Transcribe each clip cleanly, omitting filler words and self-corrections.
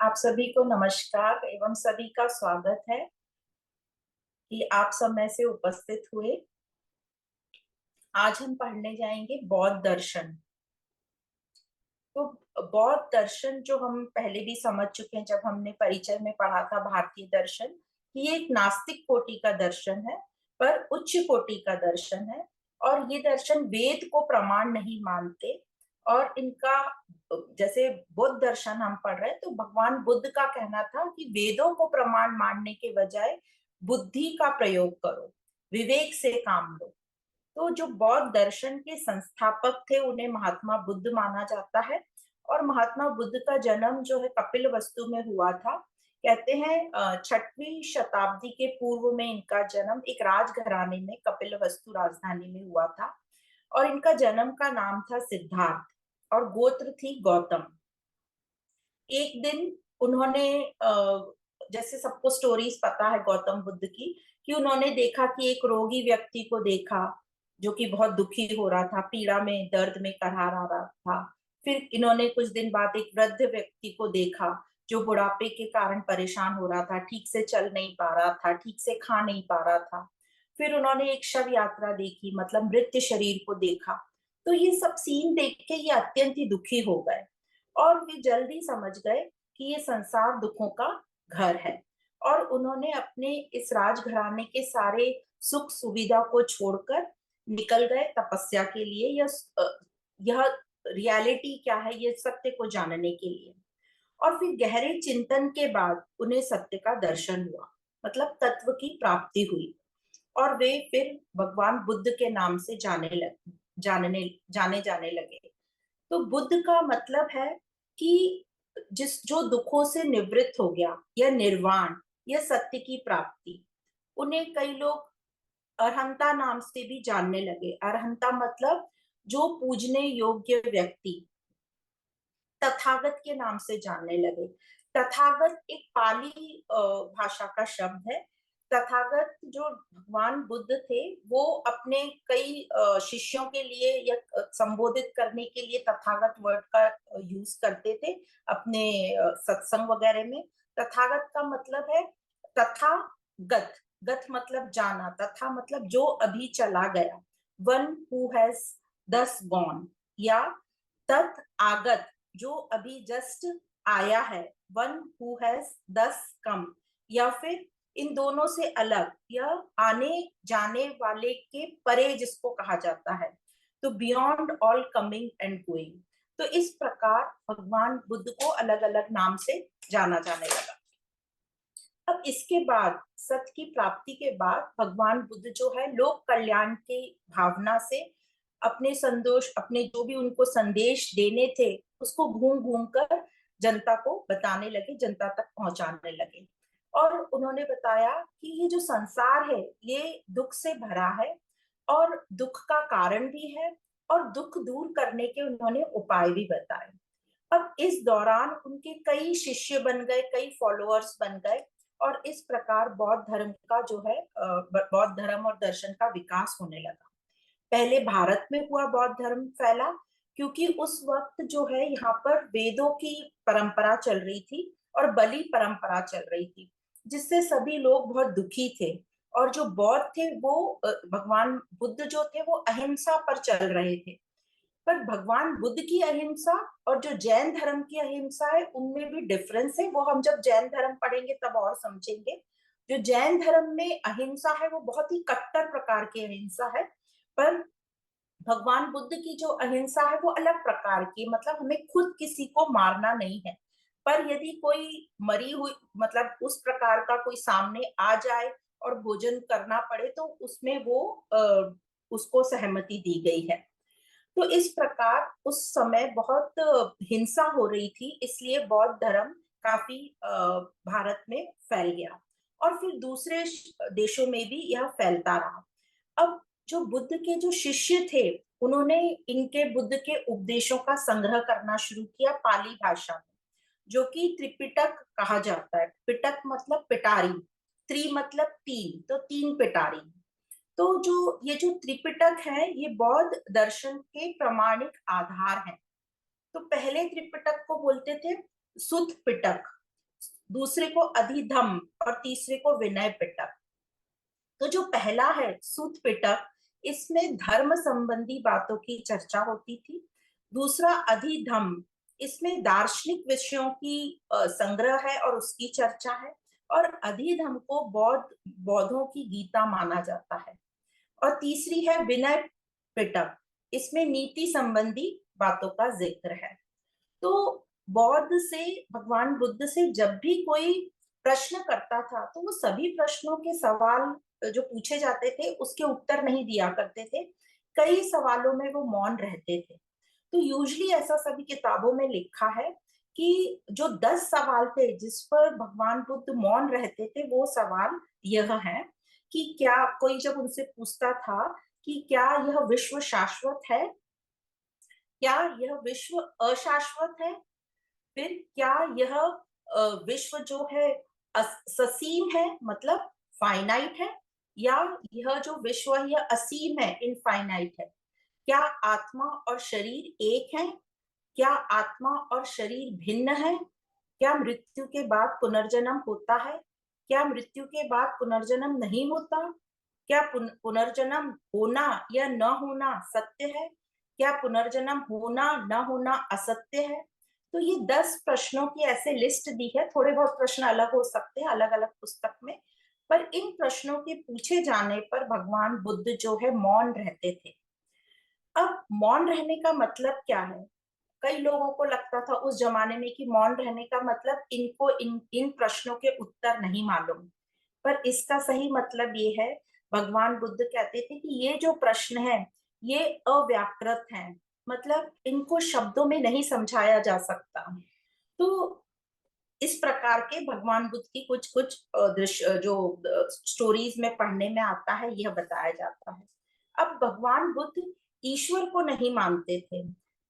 आप सभी को नमस्कार एवं सभी का स्वागत है कि आप समय से उपस्थित हुए। आज हम पढ़ने जाएंगे बौद्ध दर्शन। तो बौद्ध दर्शन जो हम पहले भी समझ चुके हैं जब हमने परिचय में पढ़ा था भारतीय दर्शन, कि ये एक नास्तिक कोटि का दर्शन है, पर उच्च कोटि का दर्शन है। और ये दर्शन वेद को प्रमाण नहीं मानते। और इनका जैसे बुद्ध दर्शन हम पढ़ रहे हैं तो भगवान बुद्ध का कहना था कि वेदों को प्रमाण मानने के बजाय बुद्धि का प्रयोग करो, विवेक से काम लो। तो जो बौद्ध दर्शन के संस्थापक थे उन्हें महात्मा बुद्ध माना जाता है। और महात्मा बुद्ध का जन्म जो है कपिलवस्तु में हुआ था। कहते हैं 6वीं शताब्दी के पूर्व में इनका जन्म एक राजघराने में कपिलवस्तु राजधानी में हुआ था। और इनका जन्म का नाम था सिद्धार्थ और गोत्र थी गौतम। एक दिन उन्होंने जैसे सबको स्टोरीज पता है गौतम बुद्ध की, कि उन्होंने देखा कि एक रोगी व्यक्ति को देखा जो कि बहुत दुखी हो रहा था, पीड़ा में दर्द में करहा रहा था। फिर इन्होंने कुछ दिन बाद एक वृद्ध व्यक्ति को देखा जो बुढ़ापे के कारण परेशान हो रहा था, ठीक से चल नहीं पा रहा था, ठीक से खा नहीं पा रहा था। फिर उन्होंने एक शव यात्रा देखी, मतलब मृत शरीर को देखा। तो ये सब सीन देख के ये अत्यंत ही दुखी हो गए और वे जल्दी समझ गए कि ये संसार दुखों का घर है। और उन्होंने अपने इस राजघराने के सारे सुख सुविधा को छोड़कर निकल गए तपस्या के लिए, यह रियलिटी क्या है, ये सत्य को जानने के लिए। और फिर गहरे चिंतन के बाद उन्हें सत्य का दर्शन हुआ, मतलब तत्व की प्राप्ति हुई। और वे फिर भगवान बुद्ध के नाम से जाने जाने लगे। तो बुद्ध का मतलब है कि जिस जो दुखों से निवृत्त हो गया, या निर्वाण, या सत्य की प्राप्ति। उन्हें कई लोग अरहंता नाम से भी जानने लगे। अरहंता मतलब जो पूजने योग्य व्यक्ति, तथागत के नाम से जानने लगे। तथागत एक पाली भाषा का शब्द है। तथागत जो भगवान बुद्ध थे वो अपने कई शिष्यों के लिए या संबोधित करने के लिए तथागत वर्ड का यूज करते थे अपने सत्संग वगैरह में। तथागत का मतलब है तथा गत। गत मतलब जाना, तथा मतलब जो अभी चला गया, वन हु हैज दस गॉन। या तथ आगत जो अभी जस्ट आया है, वन हु हैज दस कम। या फिर इन दोनों से अलग, या आने जाने वाले के परे जिसको कहा जाता है, तो beyond all coming and going. तो इस प्रकार भगवान बुद्ध को अलग अलग नाम से जाना जाने लगा। अब इसके बाद, सत्य की प्राप्ति के बाद, भगवान बुद्ध जो है लोक कल्याण की भावना से अपने संदेश, अपने जो भी उनको संदेश देने थे उसको घूम घूम कर जनता को बताने लगे, जनता तक पहुंचाने लगे। और उन्होंने बताया कि ये जो संसार है ये दुख से भरा है, और दुख का कारण भी है, और दुख दूर करने के उन्होंने उपाय भी बताए। अब इस दौरान उनके कई शिष्य बन गए, कई फॉलोअर्स बन गए। और इस प्रकार बौद्ध धर्म का जो है बौद्ध धर्म और दर्शन का विकास होने लगा। पहले भारत में हुआ बौद्ध धर्म फैला, क्योंकि उस वक्त जो है यहाँ पर वेदों की परंपरा चल रही थी और बलि परंपरा चल रही थी, जिससे सभी लोग बहुत दुखी थे। और जो बौद्ध थे वो भगवान बुद्ध जो थे वो अहिंसा पर चल रहे थे। पर भगवान बुद्ध की अहिंसा और जो जैन धर्म की अहिंसा है उनमें भी डिफरेंस है। वो हम जब जैन धर्म पढ़ेंगे तब और समझेंगे। जो जैन धर्म में अहिंसा है वो बहुत ही कट्टर प्रकार की अहिंसा है। पर भगवान बुद्ध की जो अहिंसा है वो अलग प्रकार की, मतलब हमें खुद किसी को मारना नहीं है। पर यदि कोई मरी हुई, मतलब उस प्रकार का कोई सामने आ जाए और भोजन करना पड़े तो उसमें वो उसको सहमति दी गई है। तो इस प्रकार उस समय बहुत हिंसा हो रही थी, इसलिए बौद्ध धर्म काफी भारत में फैल गया। और फिर दूसरे देशों में भी यह फैलता रहा। अब जो बुद्ध के जो शिष्य थे उन्होंने इनके बुद्ध के उपदेशों का संग्रह करना शुरू किया पाली भाषा में, जो कि त्रिपिटक कहा जाता है। पिटक मतलब पिटारी, त्रि मतलब तीन, तो तीन पिटारी। तो जो ये जो त्रिपिटक है ये बौद्ध दर्शन के प्रामाणिक आधार हैं। तो पहले त्रिपिटक को बोलते थे सुत्त पिटक, दूसरे को अधिधम और तीसरे को विनय पिटक। तो जो पहला है सूत पिटक, इसमें धर्म संबंधी बातों की चर्चा होती थी। दूसरा अधिधम, इसमें दार्शनिक विषयों की संग्रह है और उसकी चर्चा है। और अधिधम को बौद्धों की गीता माना जाता है। और तीसरी है विनय पिटक, इसमें नीति संबंधी बातों का जिक्र है। तो बौद्ध से, भगवान बुद्ध से जब भी कोई प्रश्न करता था तो वो सभी प्रश्नों के सवाल जो पूछे जाते थे उसके उत्तर नहीं दिया करते थे। कई सवालों में वो मौन रहते थे। तो यूजली ऐसा सभी किताबों में लिखा है कि जो 10 सवाल थे जिस पर भगवान बुद्ध मौन रहते थे, वो सवाल यह है कि क्या, कोई जब उनसे पूछता था कि क्या यह विश्व शाश्वत है, क्या यह विश्व अशाश्वत है, फिर क्या यह विश्व जो है ससीम है, मतलब फाइनाइट है, या यह जो विश्व है यह असीम है, इनफाइनाइट है। क्या आत्मा और शरीर एक है, क्या आत्मा और शरीर भिन्न है, क्या मृत्यु के बाद पुनर्जन्म होता है, क्या मृत्यु के बाद पुनर्जन्म नहीं होता, क्या पुनर्जन्म होना या न होना सत्य है, क्या पुनर्जन्म होना न होना असत्य है। तो ये 10 प्रश्नों की ऐसे लिस्ट दी है। थोड़े बहुत प्रश्न अलग हो सकते हैं अलग अलग पुस्तक में, पर इन प्रश्नों के पूछे जाने पर भगवान बुद्ध जो है मौन रहते थे। अब मौन रहने का मतलब क्या है? कई लोगों को लगता था उस जमाने में कि मौन रहने का मतलब इनको इन प्रश्नों के उत्तर नहीं मालूम। पर इसका सही मतलब ये है, भगवान बुद्ध कहते थे कि ये जो प्रश्न है ये अव्याकृत है, मतलब इनको शब्दों में नहीं समझाया जा सकता। तो इस प्रकार के भगवान बुद्ध की कुछ कुछ दृश्य जो स्टोरीज में पढ़ने में आता है, यह बताया जाता है। अब भगवान बुद्ध ईश्वर को नहीं मानते थे,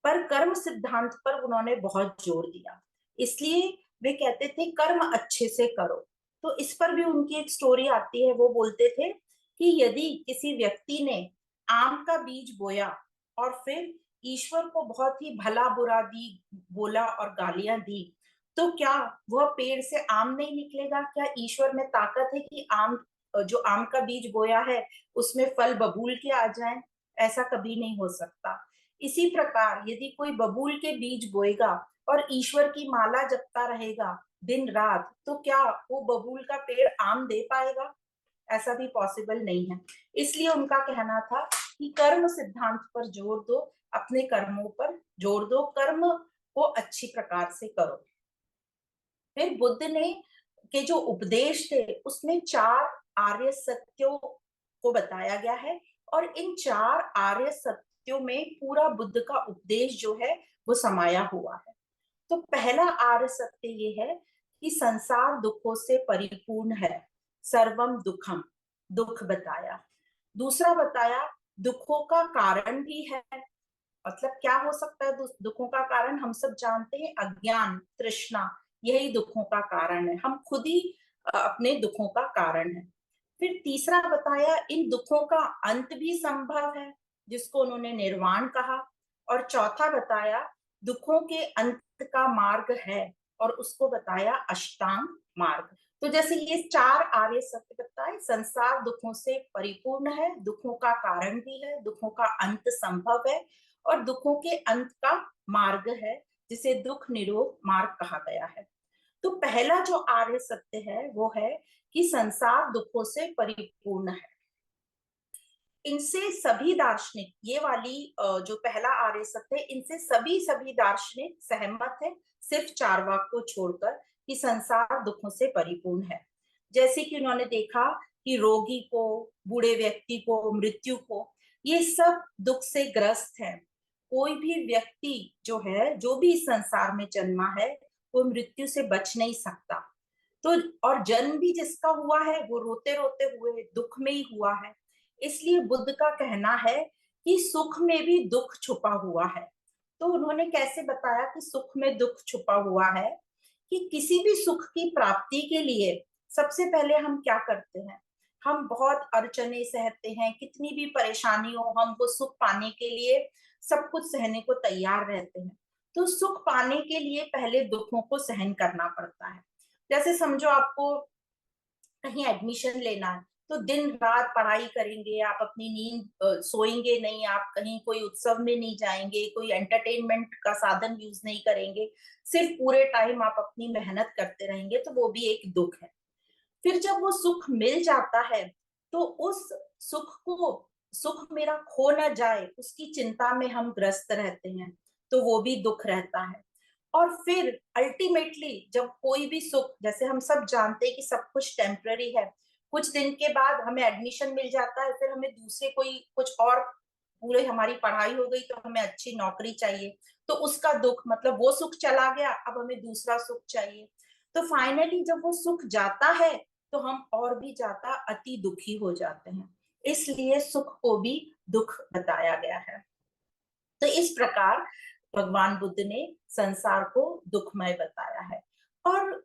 पर कर्म सिद्धांत पर उन्होंने बहुत जोर दिया। इसलिए वे कहते थे कर्म अच्छे से करो। तो इस पर भी उनकी एक स्टोरी आती है। वो बोलते थे कि यदि किसी व्यक्ति ने आम का बीज बोया और फिर ईश्वर को बहुत ही भला बुरा दी बोला और गालियां दी, तो क्या वह पेड़ से आम नहीं निकलेगा? क्या ईश्वर में ताकत है कि आम, जो आम का बीज बोया है उसमें फल बबूल के आ जाएं? ऐसा कभी नहीं हो सकता। इसी प्रकार यदि कोई बबूल के बीज बोएगा और ईश्वर की माला जपता रहेगा दिन रात, तो क्या वो बबूल का पेड़ आम दे पाएगा? ऐसा भी पॉसिबल नहीं है। इसलिए उनका कहना था कि कर्म सिद्धांत पर जोर दो, अपने कर्मों पर जोर दो, कर्म को अच्छी प्रकार से करो। फिर बुद्ध ने के जो उपदेश थे उसमें 4 आर्य सत्यों को बताया गया है। और इन 4 आर्य सत्यों में पूरा बुद्ध का उपदेश जो है वो समाया हुआ है। तो पहला आर्य सत्य ये है कि संसार दुखों से परिपूर्ण है, सर्वम दुखम, दुख बताया। दूसरा बताया दुखों का कारण भी है। मतलब क्या हो सकता है दुखों का कारण? हम सब जानते हैं अज्ञान, तृष्णा, यही दुखों का कारण है। हम खुद ही अपने दुखों का कारण है। फिर तीसरा बताया इन दुखों का अंत भी संभव है, जिसको उन्होंने निर्वाण कहा। और चौथा बताया दुखों के अंत का मार्ग है, और उसको बताया अष्टांग मार्ग। तो जैसे ये 4 आर्य सत्य बताए, संसार दुखों से परिपूर्ण है, दुखों का कारण भी है, दुखों का अंत संभव है, और दुखों के अंत का मार्ग है, जिसे दुख निरोध मार्ग कहा गया है। तो पहला जो आर्य सत्य है वो है कि संसार दुखों से परिपूर्ण है। इनसे सभी दार्शनिक, ये वाली जो पहला आर्य सत्य है, इनसे सभी सभी दार्शनिक सहमत है, सिर्फ चार्वाक को छोड़कर, कि संसार दुखों से परिपूर्ण है। जैसे कि उन्होंने देखा कि रोगी को, बूढ़े व्यक्ति को, मृत्यु को, ये सब दुख से ग्रस्त है। कोई भी व्यक्ति जो है, जो भी इस संसार में जन्मा है, वो मृत्यु से बच नहीं सकता। तो और जन्म भी जिसका हुआ है वो रोते रोते हुए दुख में ही हुआ है। इसलिए बुद्ध का कहना है कि सुख में भी दुख छुपा हुआ है। तो उन्होंने कैसे बताया कि सुख में दुख छुपा हुआ है? कि किसी भी सुख की प्राप्ति के लिए सबसे पहले हम क्या करते हैं? हम बहुत अड़चने सहते हैं, कितनी भी परेशानी हो, हम वो सुख पाने के लिए सब कुछ सहने को तैयार रहते हैं। तो सुख पाने के लिए पहले दुखों को सहन करना पड़ता है। जैसे समझो आपको कहीं एडमिशन लेना है, तो दिन रात पढ़ाई करेंगे आप, अपनी नींद सोएंगे नहीं, आप कहीं कोई उत्सव में नहीं जाएंगे, कोई एंटरटेनमेंट का साधन यूज नहीं करेंगे, सिर्फ पूरे टाइम आप अपनी मेहनत करते रहेंगे, तो वो भी एक दुख है। फिर जब वो सुख मिल जाता है, तो उस सुख मेरा खो ना जाए उसकी चिंता में हम ग्रस्त रहते हैं, तो वो भी दुख रहता है। और फिर अल्टीमेटली जब कोई भी सुख, जैसे हम सब जानते हैं कि सब कुछ टेम्पररी है, कुछ दिन के बाद हमें एडमिशन मिल जाता है, फिर हमें दूसरे कोई कुछ और, पूरे हमारी पढ़ाई हो गई तो हमें अच्छी नौकरी चाहिए, तो उसका दुख, मतलब वो सुख चला गया, अब हमें दूसरा सुख चाहिए। तो फाइनली जब वो सुख जाता है, तो हम और भी ज्यादा अति दुखी हो जाते हैं। इसलिए सुख को भी दुख बताया गया है। तो इस प्रकार भगवान बुद्ध ने संसार को दुखमय बताया है। और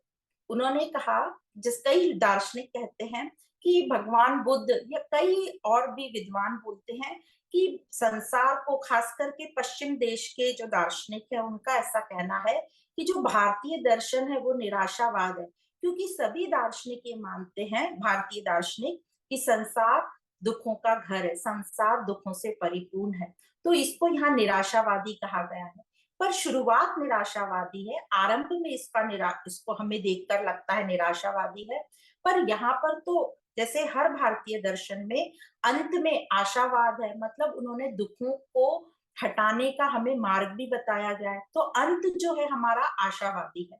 उन्होंने कहा, जिस कई दार्शनिक कहते हैं कि भगवान बुद्ध या कई और भी विद्वान बोलते हैं कि संसार को, खास करके पश्चिम देश के जो दार्शनिक है उनका ऐसा कहना है कि जो भारतीय दर्शन है वो निराशावाद है, क्योंकि सभी दार्शनिक ये मानते हैं, भारतीय दार्शनिक, कि संसार दुखों का घर है, संसार दुखों से परिपूर्ण है। तो इसको यहाँ निराशावादी कहा गया है। पर शुरुआत निराशावादी है, आरंभ में इसको हमें देखकर लगता है निराशावादी है, पर यहाँ पर तो जैसे हर भारतीय दर्शन में अंत में आशावाद है, मतलब उन्होंने दुखों को हटाने का हमें मार्ग भी बताया गया है, तो अंत जो है हमारा आशावादी है।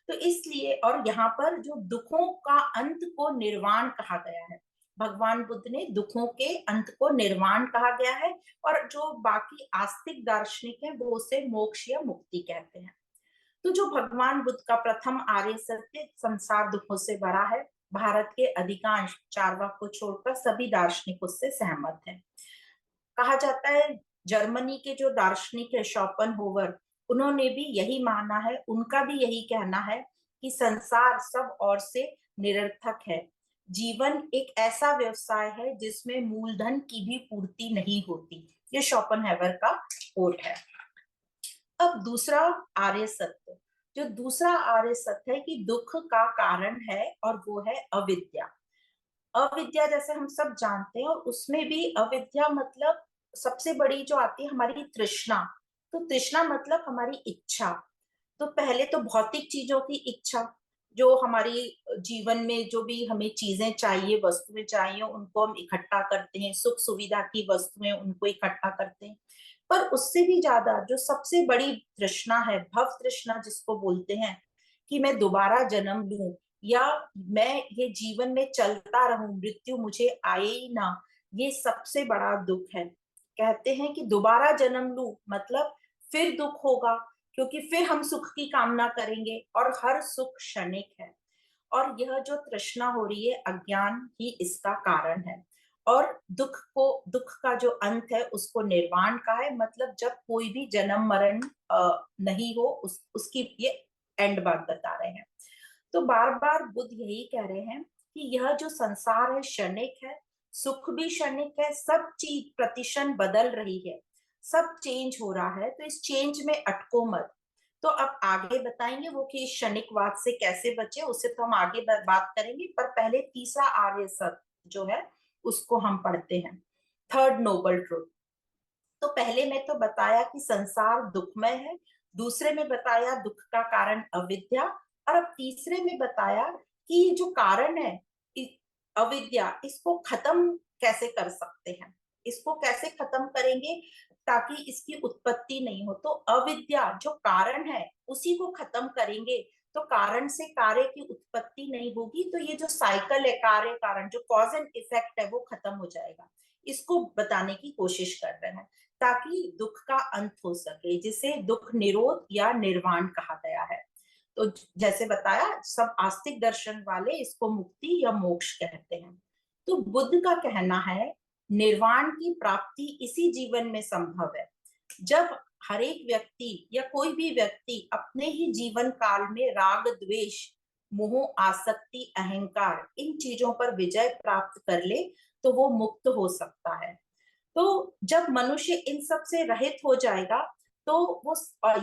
तो इसलिए, और यहाँ पर जो दुखों का अंत को निर्वाण कहा गया है, भगवान बुद्ध ने दुखों के अंत को निर्वाण कहा गया है, और जो बाकी आस्तिक दार्शनिक हैं वो उसे मोक्ष या मुक्ति कहते हैं। तो जो भगवान बुद्ध का प्रथम आर्य सत्य, संसार दुखों से भरा है, भारत के अधिकांश चारवाक को छोड़कर सभी दार्शनिक उससे सहमत हैं। कहा जाता है, जर्मनी के जो दार्शनिक है शोपेनहोवर, उन्होंने भी यही माना है, उनका भी यही कहना है कि संसार सब ओर से निरर्थक है, जीवन एक ऐसा व्यवसाय है जिसमें मूलधन की भी पूर्ति नहीं होती। ये शोपेनहावर का कोट है। अब दूसरा आर्य सत्य, जो दूसरा आर्य सत्य है कि दुख का कारण है, और वो है अविद्या। अविद्या जैसे हम सब जानते हैं, और उसमें भी अविद्या मतलब सबसे बड़ी जो आती है हमारी तृष्णा। तो तृष्णा मतलब हमारी इच्छा। तो पहले तो भौतिक चीजों की इच्छा, जो हमारी जीवन में जो भी हमें चीजें चाहिए, वस्तुएं चाहिए, उनको हम इकट्ठा करते हैं, सुख सुविधा की वस्तुएं उनको इकट्ठा करते हैं। पर उससे भी ज्यादा जो सबसे बड़ी तृष्णा है, भव तृष्णा जिसको बोलते हैं, कि मैं दोबारा जन्म लूं, या मैं ये जीवन में चलता रहूं, मृत्यु मुझे आए ही ना, ये सबसे बड़ा दुख है। कहते हैं कि दोबारा जन्म लूं मतलब फिर दुख होगा, क्योंकि फिर हम सुख की कामना करेंगे, और हर सुख क्षणिक है। और यह जो तृष्णा हो रही है, अज्ञान ही इसका कारण है। और दुख का जो अंत है उसको निर्वाण का है, मतलब जब कोई भी जन्म मरण नहीं हो, उसकी ये एंड बात बता रहे हैं। तो बार बार बुद्ध यही कह रहे हैं कि यह जो संसार है क्षणिक है, सुख भी क्षणिक है, सब चीज प्रतिक्षण बदल रही है, सब चेंज हो रहा है, तो इस चेंज में अटको मत। तो अब आगे बताएंगे वो कि क्षणिकवाद से कैसे बचे, उससे तो हम आगे बात करेंगे, पर पहले तीसरा आर्य सत्य जो है उसको हम पढ़ते हैं, थर्ड नोबल ट्रुथ। तो पहले में तो बताया कि संसार दुखमय है, दूसरे में बताया दुख का कारण अविद्या, और अब तीसरे में बताया कि ये जो कारण है अविद्या, इसको खत्म कैसे कर सकते हैं, इसको कैसे खत्म करेंगे ताकि इसकी उत्पत्ति नहीं हो। तो अविद्या जो कारण है उसी को खत्म करेंगे तो कारण से कार्य की उत्पत्ति नहीं होगी, तो ये जो साइकिल है, कार्य कारण, जो कॉज एंड इफेक्ट है, वो खत्म हो जाएगा। इसको बताने की कोशिश कर रहे हैं ताकि दुख का अंत हो सके, जिसे दुख निरोध या निर्वाण कहा गया है। तो जैसे बताया, सब आस्तिक दर्शन वाले इसको मुक्ति या मोक्ष कहते हैं। तो बुद्ध का कहना है निर्वाण की प्राप्ति इसी जीवन में संभव है, जब हर एक व्यक्ति या कोई भी व्यक्ति अपने ही जीवन काल में राग द्वेष मोह आसक्ति अहंकार इन चीजों पर विजय प्राप्त कर ले, तो वो मुक्त हो सकता है। तो जब मनुष्य इन सब से रहित हो जाएगा, तो वो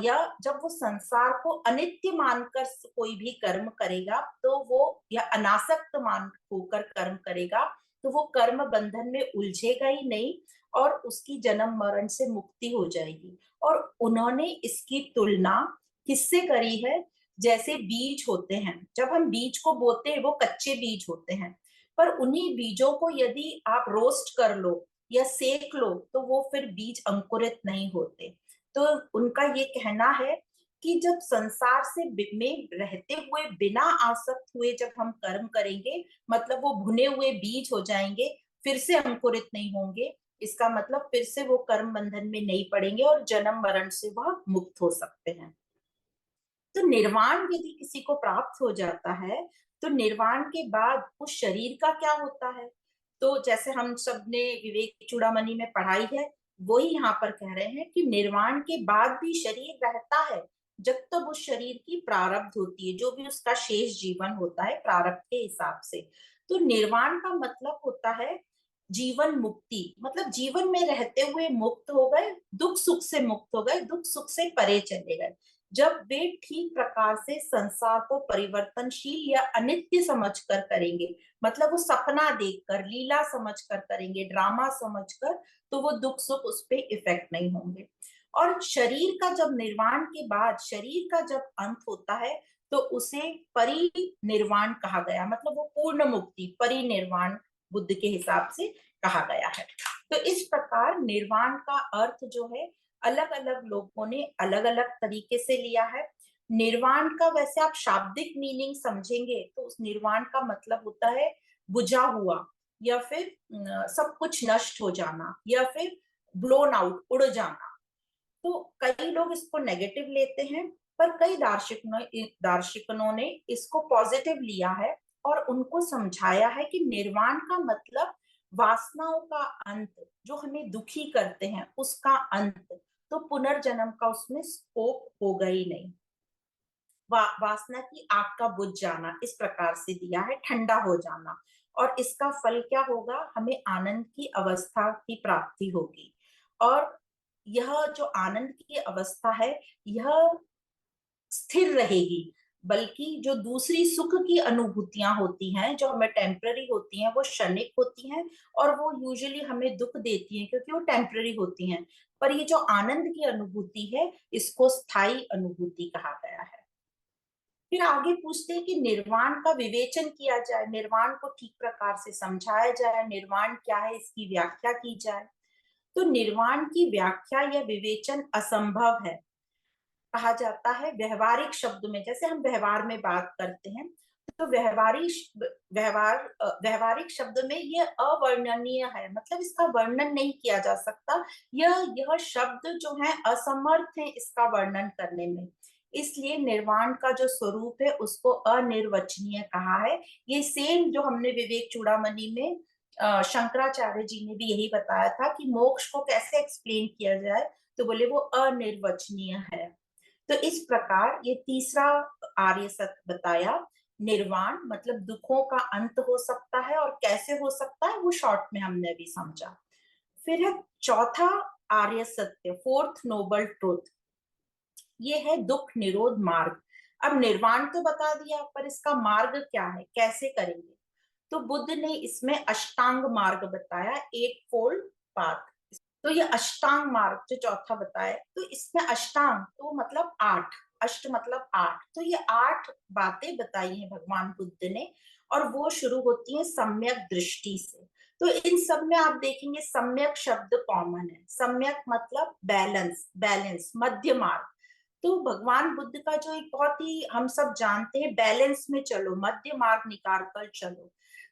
या जब वो संसार को अनित्य मानकर कोई भी कर्म करेगा, तो वो या अनासक्त मान होकर कर्म करेगा, तो वो कर्म बंधन में उलझेगा ही नहीं और उसकी जन्म मरण से मुक्ति हो जाएगी। और उन्होंने इसकी तुलना किससे करी है? जैसे बीज होते हैं, जब हम बीज को बोते हैं वो कच्चे बीज होते हैं, पर उन्हीं बीजों को यदि आप रोस्ट कर लो या सेक लो तो वो फिर बीज अंकुरित नहीं होते। तो उनका ये कहना है कि जब संसार से में रहते हुए बिना आसक्त हुए जब हम कर्म करेंगे, मतलब वो भुने हुए बीज हो जाएंगे, फिर से अंकुरित नहीं होंगे। इसका मतलब फिर से वो कर्म बंधन में नहीं पड़ेंगे और जन्म मरण से वह मुक्त हो सकते हैं। तो निर्वाण यदि किसी को प्राप्त हो जाता है, तो निर्वाण के बाद उस शरीर का क्या होता है? तो जैसे हम सब ने विवेक चूड़ामणि में पढ़ाई है, वही यहाँ पर कह रहे हैं कि निर्वाण के बाद भी शरीर रहता है, जब तक उस शरीर की प्रारब्ध होती है, जो भी उसका शेष जीवन होता है प्रारब्ध के हिसाब से। तो निर्वाण का मतलब होता है जीवन मुक्ति, मतलब जीवन में रहते हुए मुक्त हो गए, दुख सुख से मुक्त हो गए, दुख सुख से परे चले गए। जब वे ठीक प्रकार से संसार को परिवर्तनशील या अनित्य समझकर करेंगे, मतलब वो सपना देखकर, लीला समझकर करेंगे, ड्रामा समझकर, तो वो दुख सुख उस पे इफेक्ट नहीं होंगे। और शरीर का जब निर्वाण के बाद, शरीर का जब अंत होता है, तो उसे परिनिर्वाण कहा गया, मतलब वो पूर्ण मुक्ति, परिनिर्वाण बुद्ध के हिसाब से कहा गया है। तो इस प्रकार निर्वाण का अर्थ जो है, अलग अलग लोगों ने अलग अलग तरीके से लिया है। निर्वाण का वैसे आप शाब्दिक मीनिंग समझेंगे तो उस निर्वाण का मतलब होता है बुझा हुआ, या फिर सब कुछ नष्ट हो जाना, या फिर ब्लोन आउट, उड़ जाना। तो कई लोग इसको नेगेटिव लेते हैं, पर कई दार्शनिकों ने इसको पॉजिटिव लिया है और उनको समझाया है कि निर्वाण का मतलब वासनाओं का अंत, जो हमें दुखी करते हैं उसका अंत। तो पुनर्जन्म का उसमें स्कोप होगा ही नहीं। वासना की आग का बुझ जाना इस प्रकार से दिया है, ठंडा हो जाना। और इसका फल क्या होगा? हमें आनंद की अवस्था की प्राप्ति होगी। और यह जो आनंद की अवस्था है, यह स्थिर रहेगी, बल्कि जो दूसरी सुख की अनुभूतियां होती हैं, जो हमें टेम्पररी होती हैं, वो क्षणिक होती हैं और वो यूजुअली हमें दुख देती हैं क्योंकि वो टेम्पररी होती हैं। पर ये जो आनंद की अनुभूति है, इसको स्थायी अनुभूति कहा गया है। फिर आगे पूछते हैं कि निर्वाण का विवेचन किया जाए, निर्वाण को ठीक प्रकार से समझाया जाए, निर्वाण क्या है इसकी व्याख्या की जाए। तो निर्वाण की व्याख्या या विवेचन असंभव है, कहा जाता है व्यवहारिक शब्द में। जैसे हम व्यवहार में बात करते हैं, तो व्यवहारिक शब्द में ये अवर्णनीय है, मतलब इसका वर्णन नहीं किया जा सकता। यह शब्द जो है असमर्थ है इसका वर्णन करने में। इसलिए निर्वाण का जो स्वरूप है उसको अनिर्वचनीय कहा है। ये सेम जो हमने विवेक चूड़ामणि में शंकराचार्य जी ने भी यही बताया था कि मोक्ष को कैसे एक्सप्लेन किया जाए, तो बोले वो अनिर्वचनीय है। तो इस प्रकार ये तीसरा आर्य सत्य बताया। निर्वाण मतलब दुखों का अंत हो सकता है, और कैसे हो सकता है वो शॉर्ट में हमने भी समझा। फिर है चौथा आर्य सत्य, फोर्थ नोबल ट्रूथ, ये है दुख निरोध मार्ग। अब निर्वाण तो बता दिया, पर इसका मार्ग क्या है, कैसे करेंगे? तो बुद्ध ने इसमें अष्टांग मार्ग बताया, एट फोल्ड पाथ। तो ये अष्टांग मार्ग जो चौथा बताया, तो इसमें अष्टांग तो मतलब आठ, अष्ट मतलब आठ, तो ये आठ बातें बताई हैं भगवान बुद्ध ने। और वो शुरू होती है सम्यक दृष्टि से। तो इन सब में आप देखेंगे सम्यक शब्द कॉमन है। सम्यक मतलब बैलेंस, बैलेंस, मध्य मार्ग। तो भगवान बुद्ध का जो एक बहुत ही हम सब जानते हैं, बैलेंस में चलो, मध्य मार्ग निकाल कर चलो।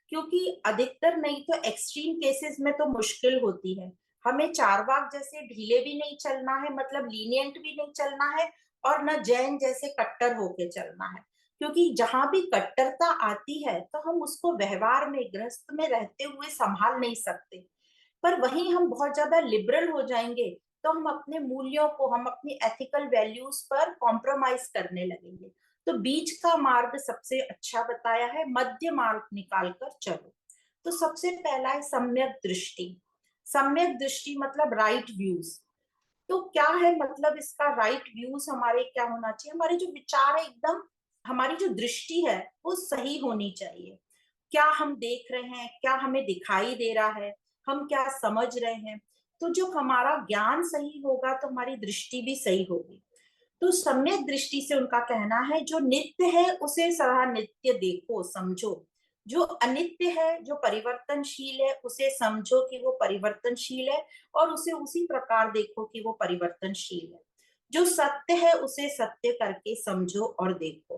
क्योंकि अधिकतर नहीं तो एक्सट्रीम केसेस में तो मुश्किल होती है। हमें चारवाक जैसे ढीले भी नहीं चलना है, मतलब लीनियंट भी नहीं चलना है, और न जैन जैसे कट्टर होके चलना है। क्योंकि जहां भी कट्टरता आती है तो हम उसको व्यवहार में, गृहस्थ में रहते हुए संभाल नहीं सकते। पर वहीं हम बहुत ज्यादा लिबरल हो जाएंगे तो हम अपने मूल्यों को, हम अपनी एथिकल वैल्यूज पर कॉम्प्रोमाइज करने लगेंगे। तो बीच का मार्ग सबसे अच्छा बताया है, मध्य मार्ग निकाल कर चलो। तो सबसे पहला है सम्यक दृष्टि। सम्यक दृष्टि मतलब राइट व्यूज। तो क्या है मतलब इसका राइट व्यूज हमारे क्या होना चाहिए, हमारे जो विचार है एकदम, हमारी जो दृष्टि है वो सही होनी चाहिए। क्या हम देख रहे हैं, क्या हमें दिखाई दे रहा है, हम क्या समझ रहे हैं। तो जब हमारा ज्ञान सही होगा तो हमारी दृष्टि भी सही होगी। तो सम्यक दृष्टि से उनका कहना है जो नित्य है उसे सदा नित्य देखो समझो, जो अनित्य है जो परिवर्तनशील है उसे समझो कि वो परिवर्तनशील है और उसे उसी प्रकार देखो कि वो परिवर्तनशील है। जो सत्य है उसे सत्य करके समझो और देखो।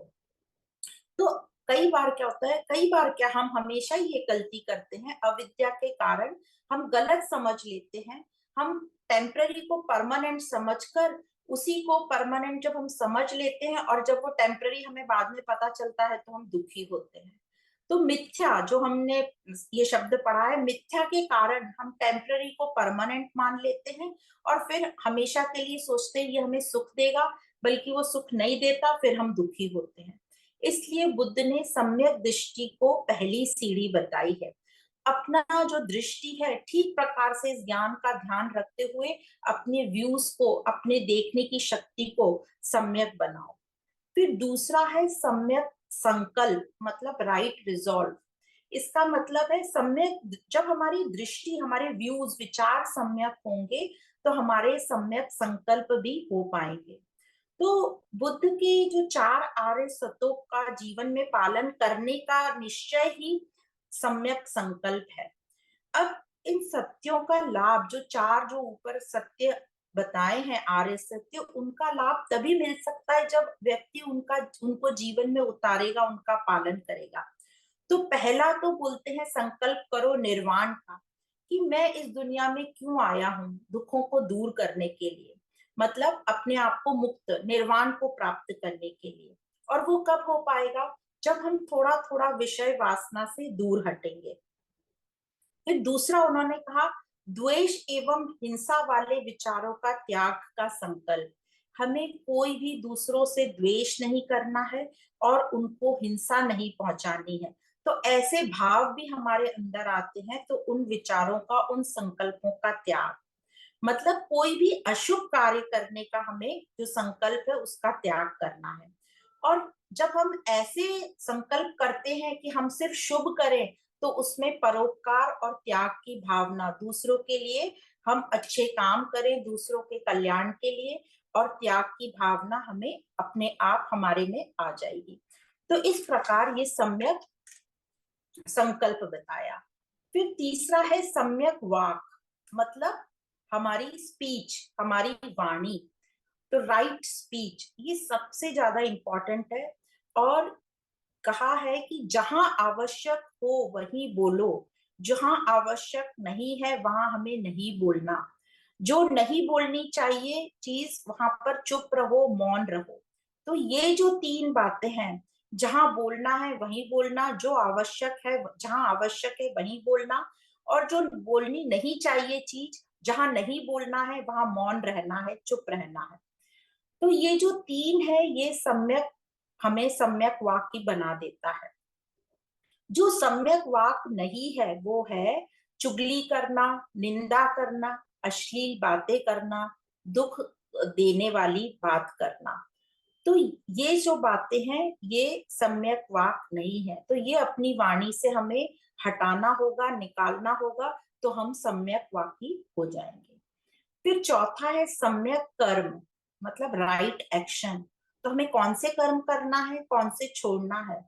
तो कई बार क्या होता है, कई बार क्या हम हमेशा ही ये गलती करते हैं, अविद्या के कारण हम गलत समझ लेते हैं। हम टेम्पररी को परमानेंट समझकर, उसी को परमानेंट जब हम समझ लेते हैं और जब वो टेम्पररी हमें बाद में पता चलता है तो हम दुखी होते हैं। तो मिथ्या जो हमने ये शब्द पढ़ा है, मिथ्या के कारण हम टेम्पररी को परमानेंट मान लेते हैं और फिर हमेशा के लिए सोचते हैं ये हमें सुख देगा, बल्कि वो सुख नहीं देता, फिर हम दुखी होते हैं। इसलिए बुद्ध ने सम्यक दृष्टि को पहली सीढ़ी बताई है। अपना जो दृष्टि है ठीक प्रकार से इस ज्ञान का ध्यान रखते हुए अपने व्यूज को, अपने देखने की शक्ति को सम्यक बनाओ। फिर दूसरा है सम्यक संकल्प, मतलब राइट रिजॉल्व। इसका मतलब है सम्यक, जब हमारी दृष्टि, हमारे व्यूज विचार सम्यक होंगे तो हमारे सम्यक संकल्प भी हो पाएंगे। तो बुद्ध के जो चार आर्य सत्यों का जीवन में पालन करने का निश्चय ही सम्यक संकल्प है। अब इन सत्यों का लाभ, जो चार जो ऊपर सत्य बताए हैं आर्य सत्य, उनका लाभ तभी मिल सकता है जब व्यक्ति उनका उनको जीवन में उतारेगा, उनका पालन करेगा। तो पहला तो बोलते हैं संकल्प करो निर्वाण का, कि मैं इस दुनिया में क्यों आया हूं, दुखों को दूर करने के लिए, मतलब अपने आप को मुक्त निर्वाण को प्राप्त करने के लिए। और वो कब हो पाएगा, जब हम थोड़ा थोड़ा विषय वासना से दूर हटेंगे। फिर दूसरा उन्होंने कहा द्वेष एवं हिंसा वाले विचारों का त्याग का संकल्प। हमें कोई भी दूसरों से द्वेष नहीं करना है और उनको हिंसा नहीं पहुंचानी है। तो ऐसे भाव भी हमारे अंदर आते हैं तो उन विचारों का, उन संकल्पों का त्याग, मतलब कोई भी अशुभ कार्य करने का हमें जो संकल्प है उसका त्याग करना है। और जब हम ऐसे संकल्प करते हैं कि हम सिर्फ शुभ करें, तो उसमें परोपकार और त्याग की भावना, दूसरों के लिए हम अच्छे काम करें, दूसरों के कल्याण के लिए, और त्याग की भावना हमें अपने आप हमारे में आ जाएगी। तो इस प्रकार ये सम्यक संकल्प बताया। फिर तीसरा है सम्यक वाक, मतलब हमारी स्पीच, हमारी वाणी। तो राइट स्पीच ये सबसे ज्यादा इंपॉर्टेंट है। और कहा है कि जहां आवश्यक हो वहीं बोलो, जहां आवश्यक नहीं है वहां हमें नहीं बोलना। जो नहीं बोलनी चाहिए चीज वहां पर चुप रहो, मौन रहो। तो ये जो तीन बातें हैं, जहां बोलना है वहीं बोलना, जो आवश्यक है जहां आवश्यक है वहीं बोलना, और जो बोलनी नहीं चाहिए चीज, जहां नहीं बोलना है वहां मौन रहना है, चुप रहना है। तो ये जो तीन है ये सम्यक, हमें सम्यक वाक्य बना देता है। जो सम्यक वाक नहीं है वो है चुगली करना, निंदा करना, अश्लील बातें करना, दुख देने वाली बात करना। तो ये जो बातें हैं ये सम्यक वाक नहीं है। तो ये अपनी वाणी से हमें हटाना होगा, निकालना होगा, तो हम सम्यक वाकी हो जाएंगे। फिर चौथा है सम्यक कर्म, मतलब राइट एक्शन। तो हमें कौन से कर्म करना है, कौन से छोड़ना है।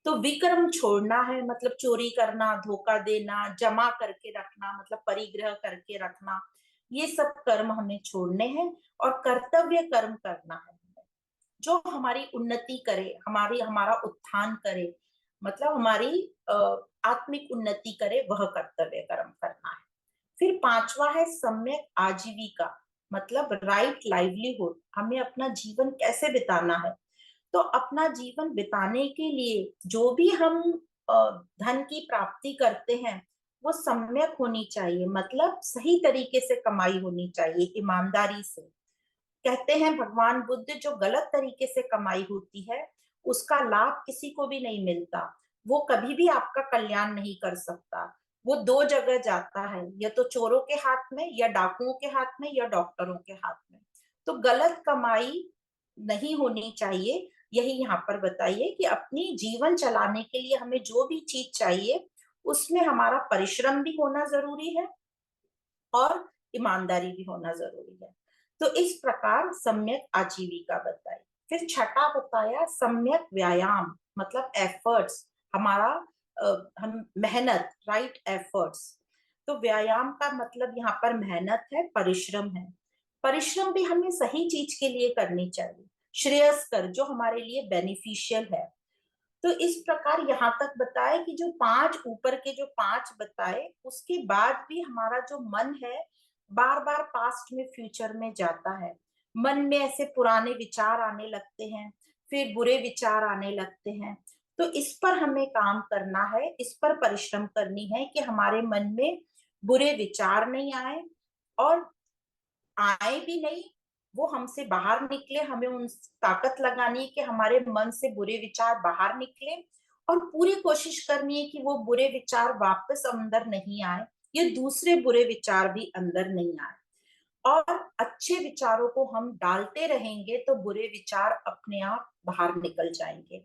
तो विकर्म छोड़ना है, मतलब चोरी करना, धोखा देना, जमा करके रखना, मतलब परिग्रह करके रखना, ये सब कर्म हमें छोड़ने हैं। और कर्तव्य कर्म करना है जो हमारी उन्नति करे, हमारी हमारा उत्थान करे, मतलब हमारी आत्मिक उन्नति करे, वह कर्तव्य कर्म करना है। फिर पांचवा है सम्यक आजीविका, मतलब राइट लाइवलीहुड। हमें अपना जीवन कैसे बिताना है। तो अपना जीवन बिताने के लिए जो भी हम धन की प्राप्ति करते हैं वो सम्यक होनी चाहिए, मतलब सही तरीके से कमाई होनी चाहिए, ईमानदारी से। कहते हैं भगवान बुद्ध जो गलत तरीके से कमाई होती है उसका लाभ किसी को भी नहीं मिलता, वो कभी भी आपका कल्याण नहीं कर सकता। वो दो जगह जाता है, या तो चोरों के हाथ में, या डाकुओं के हाथ में, या डॉक्टरों के हाथ में। तो गलत कमाई नहीं होनी चाहिए। यही यहाँ पर बताइए कि अपनी जीवन चलाने के लिए हमें जो भी चीज चाहिए उसमें हमारा परिश्रम भी होना जरूरी है और ईमानदारी भी होना जरूरी है। तो इस प्रकार सम्यक आजीविका बताई। फिर छठा बताया सम्यक व्यायाम, मतलब एफर्ट्स, हमारा हम मेहनत, राइट एफर्ट्स। तो व्यायाम का मतलब यहाँ पर मेहनत है, परिश्रम है। परिश्रम भी हमें सही चीज के लिए करनी चाहिए, श्रेयस्कर, जो हमारे लिए बेनिफिशियल है। तो इस प्रकार यहाँ तक बताए कि जो पांच ऊपर के जो पांच बताए, उसके बाद भी हमारा जो मन है बार बार पास्ट में, फ्यूचर में जाता है। मन में ऐसे पुराने विचार आने लगते हैं, फिर बुरे विचार आने लगते हैं। तो इस पर हमें काम करना है, इस पर परिश्रम करनी है कि हमारे मन में बुरे विचार नहीं आए, और आए भी नहीं, वो हमसे बाहर निकले। हमें उन ताकत लगानी है कि हमारे मन से बुरे विचार बाहर निकले, और पूरी कोशिश करनी है कि वो बुरे विचार वापस अंदर नहीं आए, ये दूसरे बुरे विचार भी अंदर नहीं आए। और अच्छे विचारों को हम डालते रहेंगे तो बुरे विचार अपने आप बाहर निकल जाएंगे।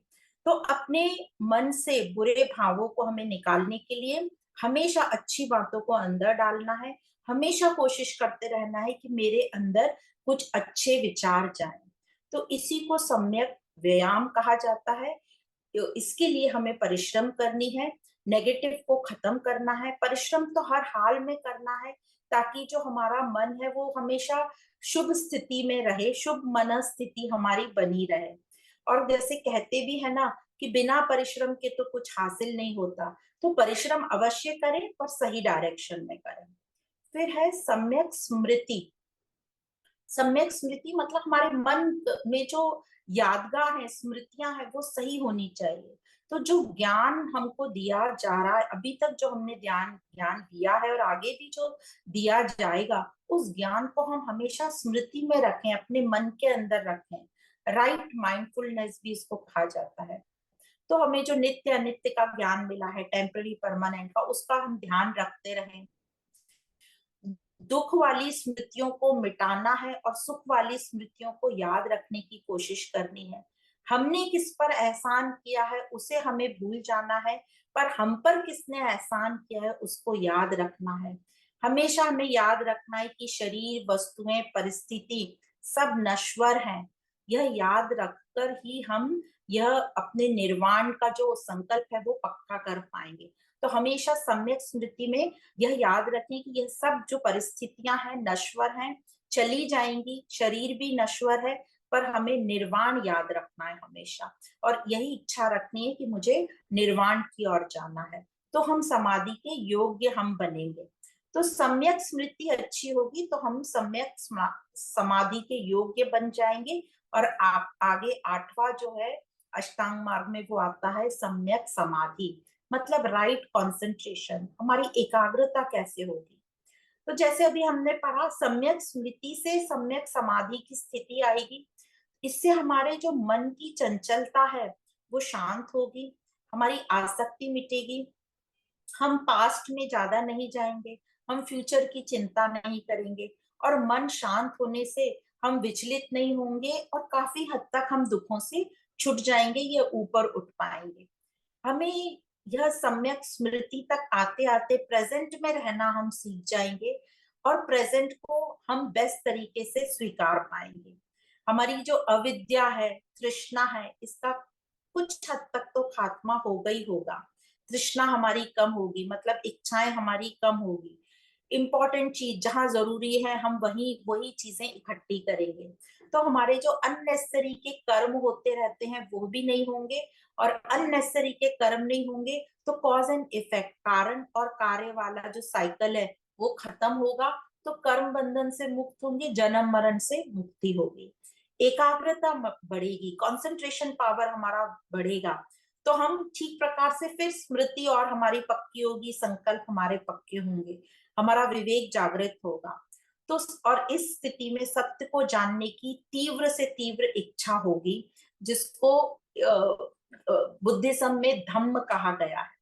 तो अपने मन से बुरे भावों को हमें निकालने के लिए हमेशा अच्छी बातों को अंदर डालना है। हमेशा कोशिश करते रहना है कि मेरे अंदर कुछ अच्छे विचार जाएं। तो इसी को सम्यक व्यायाम कहा जाता है। तो इसके लिए हमें परिश्रम करनी है, नेगेटिव को खत्म करना है। परिश्रम तो हर हाल में करना है, ताकि जो हमारा मन है वो हमेशा शुभ स्थिति में रहे, शुभ मन स्थिति हमारी बनी रहे। और जैसे कहते भी है ना कि बिना परिश्रम के तो कुछ हासिल नहीं होता, तो परिश्रम अवश्य करें पर सही डायरेक्शन में करें। फिर है सम्यक स्मृति। सम्यक स्मृति मतलब हमारे मन में जो यादगार है, स्मृतियां हैं, वो सही होनी चाहिए। तो जो ज्ञान हमको दिया जा रहा है, अभी तक जो हमने ज्ञान ज्ञान दिया है और आगे भी जो दिया जाएगा, उस ज्ञान को हम हमेशा स्मृति में रखें, अपने मन के अंदर रखें। राइट माइंडफुलनेस भी इसको कहा जाता है। तो हमें जो नित्य अनित्य का ज्ञान मिला है, टेम्पररी परमानेंट का, उसका हम ध्यान रखते रहें। दुख वाली स्मृतियों को मिटाना है और सुख वाली स्मृतियों को याद रखने की कोशिश करनी है। हमने किस पर एहसान किया है उसे हमें भूल जाना है, पर हम पर किसने एहसान किया है उसको याद रखना है। हमेशा हमें याद रखना है कि शरीर, वस्तुएं, परिस्थिति सब नश्वर हैं। यह याद रखकर ही हम यह अपने निर्वाण का जो संकल्प है वो पक्का कर पाएंगे। तो हमेशा सम्यक स्मृति में यह याद रखें कि यह सब जो परिस्थितियां हैं नश्वर हैं, चली जाएंगी, शरीर भी नश्वर है, पर हमें निर्वाण याद रखना है हमेशा। और यही इच्छा रखनी है कि मुझे निर्वाण की ओर जाना है। तो हम समाधि के योग्य हम बनेंगे। तो सम्यक स्मृति अच्छी होगी तो हम सम्यक समाधि के योग्य बन जाएंगे। और आप आगे आठवां जो है अष्टांग मार्ग में वो आता है सम्यक समाधि, मतलब राइट कंसंट्रेशन, हमारी एकाग्रता कैसे होगी। तो जैसे अभी हमने पढ़ा, सम्यक स्मृति से सम्यक समाधि की स्थिति आएगी। इससे हमारे जो मन की चंचलता है वो शांत होगी, हमारी आसक्ति मिटेगी। हम पास्ट में ज्यादा नहीं जाएंगे, हम फ्यूचर की चिंता नहीं करेंगे, और मन शांत होने से हम विचलित नहीं होंगे, और काफी हद तक हम दुखों से छुट जाएंगे, ये ऊपर उठ पाएंगे। हमें यह सम्यक स्मृति तक आते आते प्रेजेंट में रहना हम सीख जाएंगे, और प्रेजेंट को हम बेस्ट तरीके से स्वीकार पाएंगे। हमारी जो अविद्या है, तृष्णा है, इसका कुछ हद तक तो खात्मा होगा ही होगा। तृष्णा हमारी कम होगी, मतलब इच्छाएं हमारी कम होगी। इम्पोर्टेंट चीज जहां जरूरी है हम वही वही चीजें इकट्ठी करेंगे। तो हमारे जो अननेसेसरी के कर्म होते रहते हैं वो भी नहीं होंगे, और अननेसेसरी के कर्म नहीं होंगे तो कॉज एंड इफेक्ट, कारण और कार्य वाला जो साइकिल है वो खत्म होगा। तो कर्म बंधन से मुक्त होंगे, जन्म मरण से मुक्ति होगी, एकाग्रता बढ़ेगी, कंसंट्रेशन पावर हमारा बढ़ेगा। तो हम ठीक प्रकार से फिर स्मृति और हमारी पक्की होगी, संकल्प हमारे पक्के होंगे, हमारा विवेक जागृत होगा। तो और इस स्थिति में सत्य को जानने की तीव्र से तीव्र इच्छा होगी, जिसको बुद्धिज्म में धम्म कहा गया है।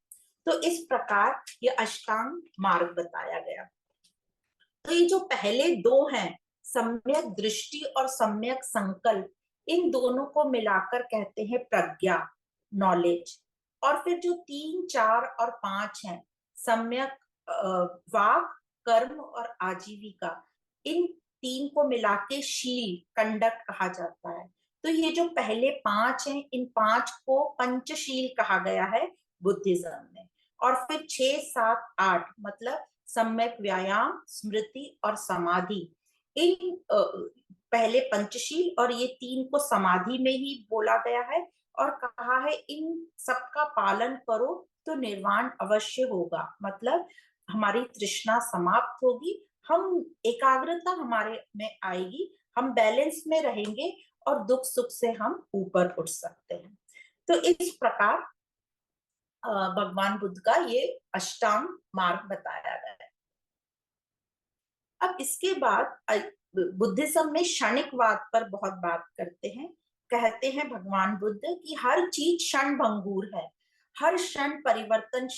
तो इस प्रकार ये अष्टांग मार्ग बताया गया। तो ये जो पहले दो हैं, सम्यक दृष्टि और सम्यक संकल्प, इन दोनों को मिलाकर कहते हैं प्रज्ञा, नॉलेज। और फिर जो 3, 4 और 5 हैं, सम्यक वाक, कर्म और आजीविका, इन 3 को मिला के शील, कंडक्ट कहा जाता है। तो ये जो पहले 5 हैं, इन 5 को पंचशील कहा गया है बुद्धिज्म में। और फिर 6, 7, 8 मतलब सम्यक व्यायाम, स्मृति और समाधि, इन पहले पंचशील और ये 3 को समाधि में ही बोला गया है और कहा है इन सबका पालन करो तो निर्वाण अवश्य होगा। मतलब हमारी तृष्णा समाप्त होगी, हम एकाग्रता हमारे में आएगी, हम बैलेंस में रहेंगे और दुख सुख से हम ऊपर उठ सकते हैं। तो इस प्रकार भगवान बुद्ध का ये अष्टांग मार्ग बताया गया है। अब इसके बाद बुद्धिज्म में क्षणिकवाद पर बहुत बात करते हैं। कहते हैं भगवान बुद्ध कि हर चीज क्षण भंगुर है, हर क्षण परिवर्तन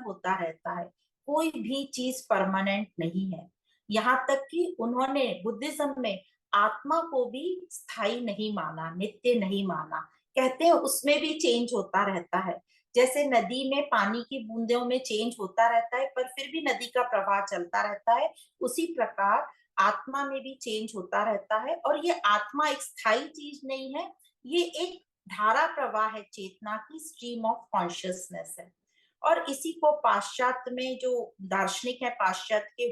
होता रहता है, कोई भी चीज परमानेंट नहीं है। यहाँ तक कि उन्होंने बुद्धिज्म में आत्मा को भी स्थायी नहीं माना, नित्य नहीं माना। कहते हैं उसमें भी चेंज होता रहता है, जैसे नदी में पानी की बूंदों में चेंज होता रहता है पर फिर भी नदी का प्रवाह चलता रहता है, उसी प्रकार आत्मा में भी चेंज होता रहता है। और ये आत्मा एक स्थायी चीज नहीं है, ये एक धारा प्रवाह है, चेतना की स्ट्रीम ऑफ कॉन्शियसनेस है। और इसी को पाश्चात्य में जो दार्शनिक है, पाश्चात्य के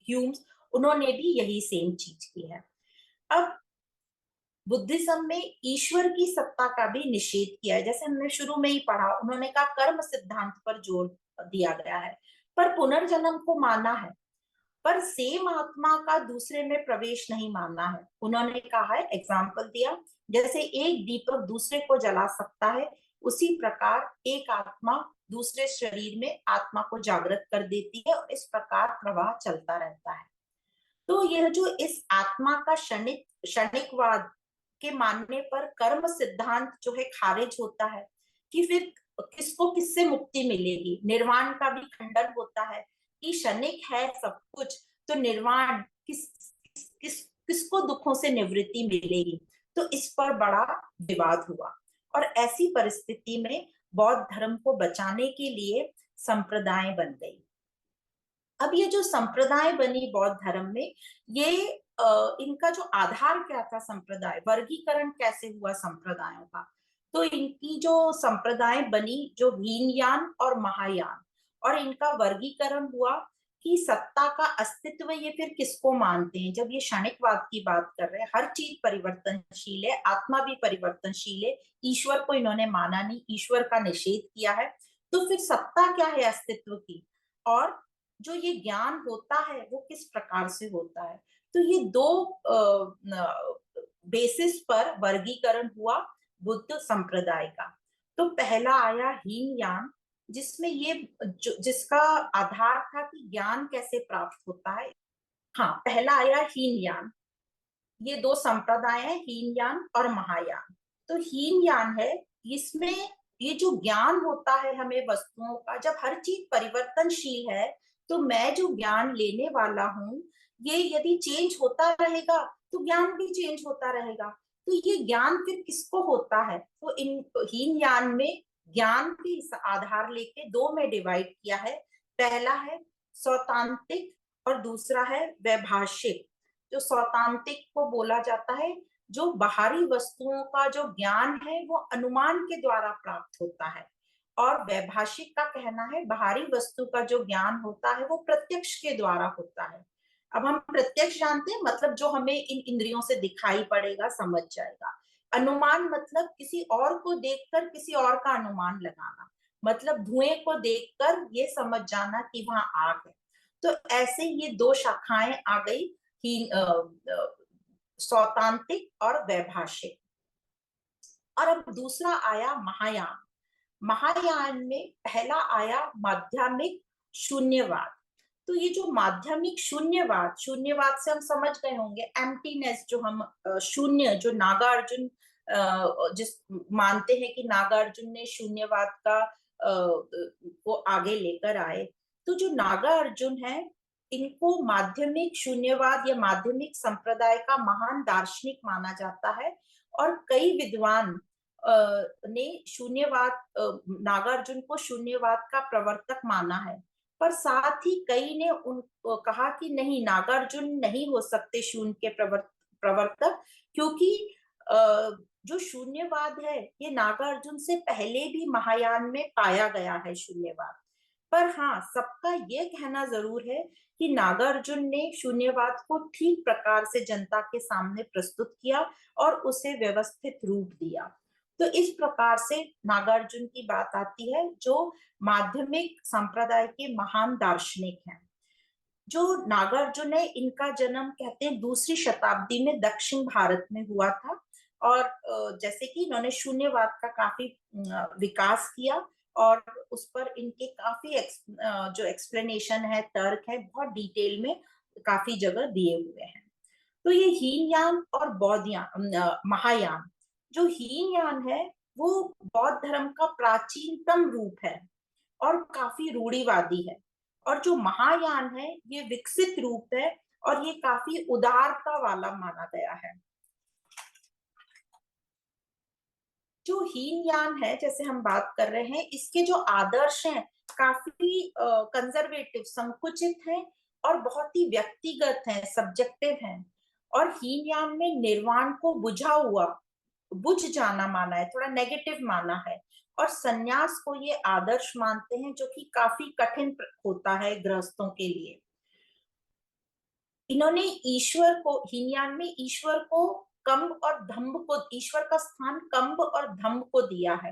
ह्यूम्स, उन्होंने भी यही सेम चीज की है। अब बुद्धिज्म में ईश्वर की सत्ता का भी निषेध किया है, जैसे हमने शुरू में ही पढ़ा, उन्होंने कहा कर्म सिद्धांत पर जोर दिया गया है, पर पुनर्जन्म को माना है, पर सेम आत्मा का दूसरे में प्रवेश नहीं मानना है। उन्होंने कहा है, एग्जाम्पल दिया, जैसे एक दीपक दूसरे को जला सकता है, उसी प्रकार एक आत्मा दूसरे शरीर में आत्मा को जागृत कर देती है और इस प्रकार प्रवाह चलता रहता है। तो यह जो इस आत्मा का क्षणिकवाद के मानने पर कर्म सिद्धांत जो है खारिज होता है कि फिर किसको किससे मुक्ति मिलेगी। निर्वाण का भी खंडन होता है कि क्षणिक है सब कुछ, तो निर्वाण किसको दुखों से निवृत्ति मिलेगी। तो इस पर बड़ा विवाद हुआ और ऐसी परिस्थिति में बौद्ध धर्म को बचाने के लिए संप्रदाय बन गई। अब ये जो संप्रदाय बनी बौद्ध धर्म में, ये इनका जो आधार क्या था, संप्रदाय वर्गीकरण कैसे हुआ संप्रदायों का, तो इनकी जो संप्रदाय बनी जो हीनयान और महायान, और इनका वर्गीकरण हुआ कि सत्ता का अस्तित्व ये फिर किसको मानते हैं। जब ये क्षणिकवाद की बात कर रहे हैं, हर चीज परिवर्तनशील है, आत्मा भी परिवर्तनशील है, ईश्वर को इन्होंने माना नहीं, ईश्वर का निषेध किया है, तो फिर सत्ता क्या है अस्तित्व की, और जो ये ज्ञान होता है वो किस प्रकार से होता है। तो ये दो बेसिस पर वर्गीकरण हुआ बुद्ध संप्रदाय का। तो पहला आया हीनयान, जिसमें ये जिसका आधार था कि ज्ञान कैसे प्राप्त होता है। हाँ, पहला आया हीनयान। ये दो संप्रदाय है, हीनयान और महायान। तो हीनयान है, इसमें ये जो ज्ञान होता है हमें वस्तुओं का, जब हर चीज परिवर्तनशील है, तो मैं जो ज्ञान लेने वाला हूँ, ये यदि चेंज होता रहेगा तो ज्ञान भी चेंज होता रहेगा। तो ये ज्ञान फिर किसको होता है, तो इन हीनयान में ज्ञान के इस आधार लेके दो में डिवाइड किया है। पहला है सौतांतिक और दूसरा है वैभाषिक। जो सौतांतिक को बोला जाता है, जो बाहरी वस्तुओं का जो ज्ञान है वो अनुमान के द्वारा प्राप्त होता है, और वैभाषिक का कहना है बाहरी वस्तु का जो ज्ञान होता है वो प्रत्यक्ष के द्वारा होता है। अब हम प्रत्यक्ष जानते हैं, मतलब जो हमें इन इंद्रियों से दिखाई पड़ेगा, समझ जाएगा। अनुमान मतलब किसी और को देखकर किसी और का अनुमान लगाना, मतलब धुएं को देखकर ये समझ जाना कि वहां आग है। तो ऐसे ये दो शाखाएं आ गई, सौतांतिक और वैभाषिक। और अब दूसरा आया महायान। महायान में पहला आया माध्यमिक शून्यवाद। तो ये जो माध्यमिक शून्यवाद, शून्यवाद से हम समझ गए होंगे एम्प्टीनेस, जो हम शून्य, जो नागार्जुन जिस मानते हैं कि नागार्जुन ने शून्यवाद का को आगे लेकर आए। तो जो नागा अर्जुन है, इनको माध्यमिक शून्यवाद या माध्यमिक संप्रदाय का महान दार्शनिक माना जाता है। और कई विद्वान ने शून्यवाद, नागार्जुन को शून्यवाद का प्रवर्तक माना है। पर साथ ही कई ने कहा कि नहीं, नागार्जुन नहीं हो सकते शून्य के प्रवर्तक, क्योंकि जो शून्यवाद है ये नागार्जुन से पहले भी महायान में पाया गया है शून्यवाद। पर हाँ, सबका ये कहना जरूर है कि नागार्जुन ने शून्यवाद को ठीक प्रकार से जनता के सामने प्रस्तुत किया और उसे व्यवस्थित रूप दिया। तो इस प्रकार से नागार्जुन की बात आती है, जो माध्यमिक संप्रदाय के महान दार्शनिक हैं। जो नागार्जुन है, इनका जन्म कहते हैं दूसरी शताब्दी में दक्षिण भारत में हुआ था। और जैसे कि इन्होंने शून्यवाद का काफी विकास किया, और उस पर इनके काफी जो एक्सप्लेनेशन है, तर्क है, बहुत डिटेल में काफी जगह दिए हुए हैं। तो ये हीनयान और महायान, जो हीनयान है वो बौद्ध धर्म का प्राचीनतम रूप है और काफी रूढ़िवादी है। और जो महायान है ये विकसित रूप है और ये काफी उदारता वाला माना गया है। जो हीनयान है, जैसे हम बात कर रहे हैं, इसके जो आदर्श हैं काफी कंजर्वेटिव, संकुचित हैं और बहुत ही व्यक्तिगत हैं, सब्जेक्टिव हैं। और हीनयान में निर्वाण को बुझ जाना माना है, थोड़ा नेगेटिव माना है। और सन्यास को ये आदर्श मानते हैं, जो कि काफी कठिन होता है गृहस्थों के लिए। इन्होंने ईश्वर को, हीनयान में ईश्वर को कंब और धम्ब को, ईश्वर का स्थान कंब और धम्ब को दिया है।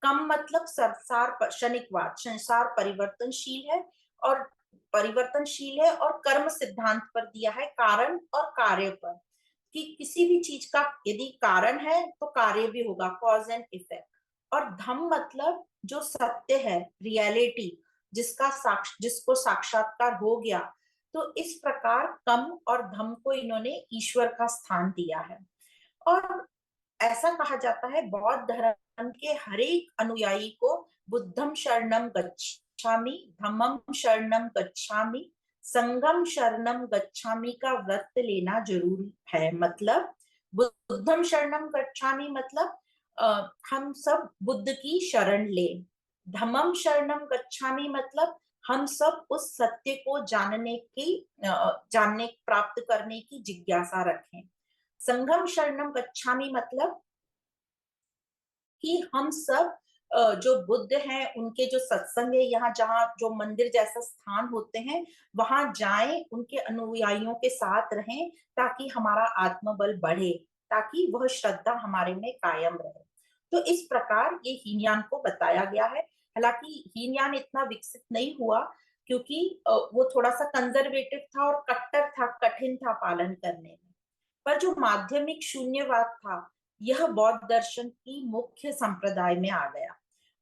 कम मतलब संसार, क्षणिकवाद, संसार परिवर्तनशील है और और कर्म सिद्धांत पर दिया है, कारण और कार्य पर, कि किसी भी चीज का यदि कारण है तो कार्य भी होगा, कॉज एंड इफेक्ट। और धम्म मतलब जो सत्य है, रियलिटी, जिसको साक्षात्कार हो गया। तो इस प्रकार कम और धम्म को इन्होंने ईश्वर का स्थान दिया है। और ऐसा कहा जाता है बौद्ध धर्म के हर एक अनुयायी को बुद्धम शरणम गच्छामि, धम्मम शरणम गच्छामि, संगम शरणम गच्छामि का व्रत लेना जरूरी है। मतलब बुद्धम शरणम गच्छामि मतलब हम सब बुद्ध की शरण ले। धम्मम शरणम गच्छामि मतलब हम सब उस सत्य को जानने प्राप्त करने की जिज्ञासा रखें। संगम शरणम गच्छामि मतलब कि हम सब जो बुद्ध हैं उनके जो सत्संग है, यहाँ जहाँ जो मंदिर जैसा स्थान होते हैं वहां जाएं, उनके अनुयायियों के साथ रहें, ताकि हमारा आत्मबल बढ़े, ताकि वह श्रद्धा हमारे में कायम रहे। तो इस प्रकार ये हीनयान को बताया गया है। हालांकि हीनयान इतना विकसित नहीं हुआ, क्योंकि वो थोड़ा सा कंजर्वेटिव था और कट्टर था, कठिन था पालन करने में। पर जो माध्यमिक शून्यवाद था, यह बौद्ध दर्शन की मुख्य संप्रदाय में आ गया।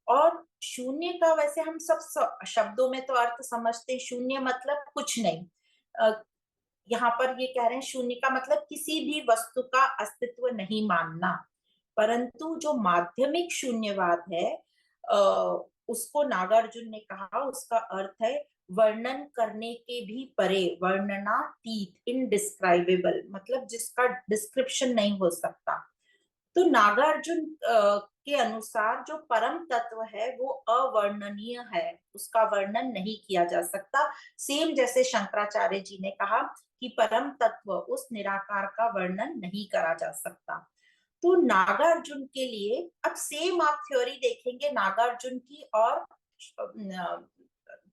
और शून्य का वैसे हम सब शब्दों में तो अर्थ समझते हैं, शून्य मतलब कुछ नहीं। यहाँ पर ये कह रहे हैं शून्य का मतलब किसी भी वस्तु का अस्तित्व नहीं मानना। परंतु जो माध्यमिक शून्यवाद है, उसको नागार्जुन ने कहा, उसका अर्थ है वर्णन करने के भी परे, वर्णनातीत, इनडिस्क्राइबेबल, मतलब जिसका डिस्क्रिप्शन नहीं हो सकता। तो नागार्जुन के अनुसार जो परम तत्व है वो अवर्णनीय है, उसका वर्णन नहीं किया जा सकता। सेम जैसे शंकराचार्य जी ने कहा कि परम तत्व, उस निराकार का वर्णन नहीं करा जा सकता। तो नागार्जुन के लिए, अब सेम आप थ्योरी देखेंगे नागार्जुन की और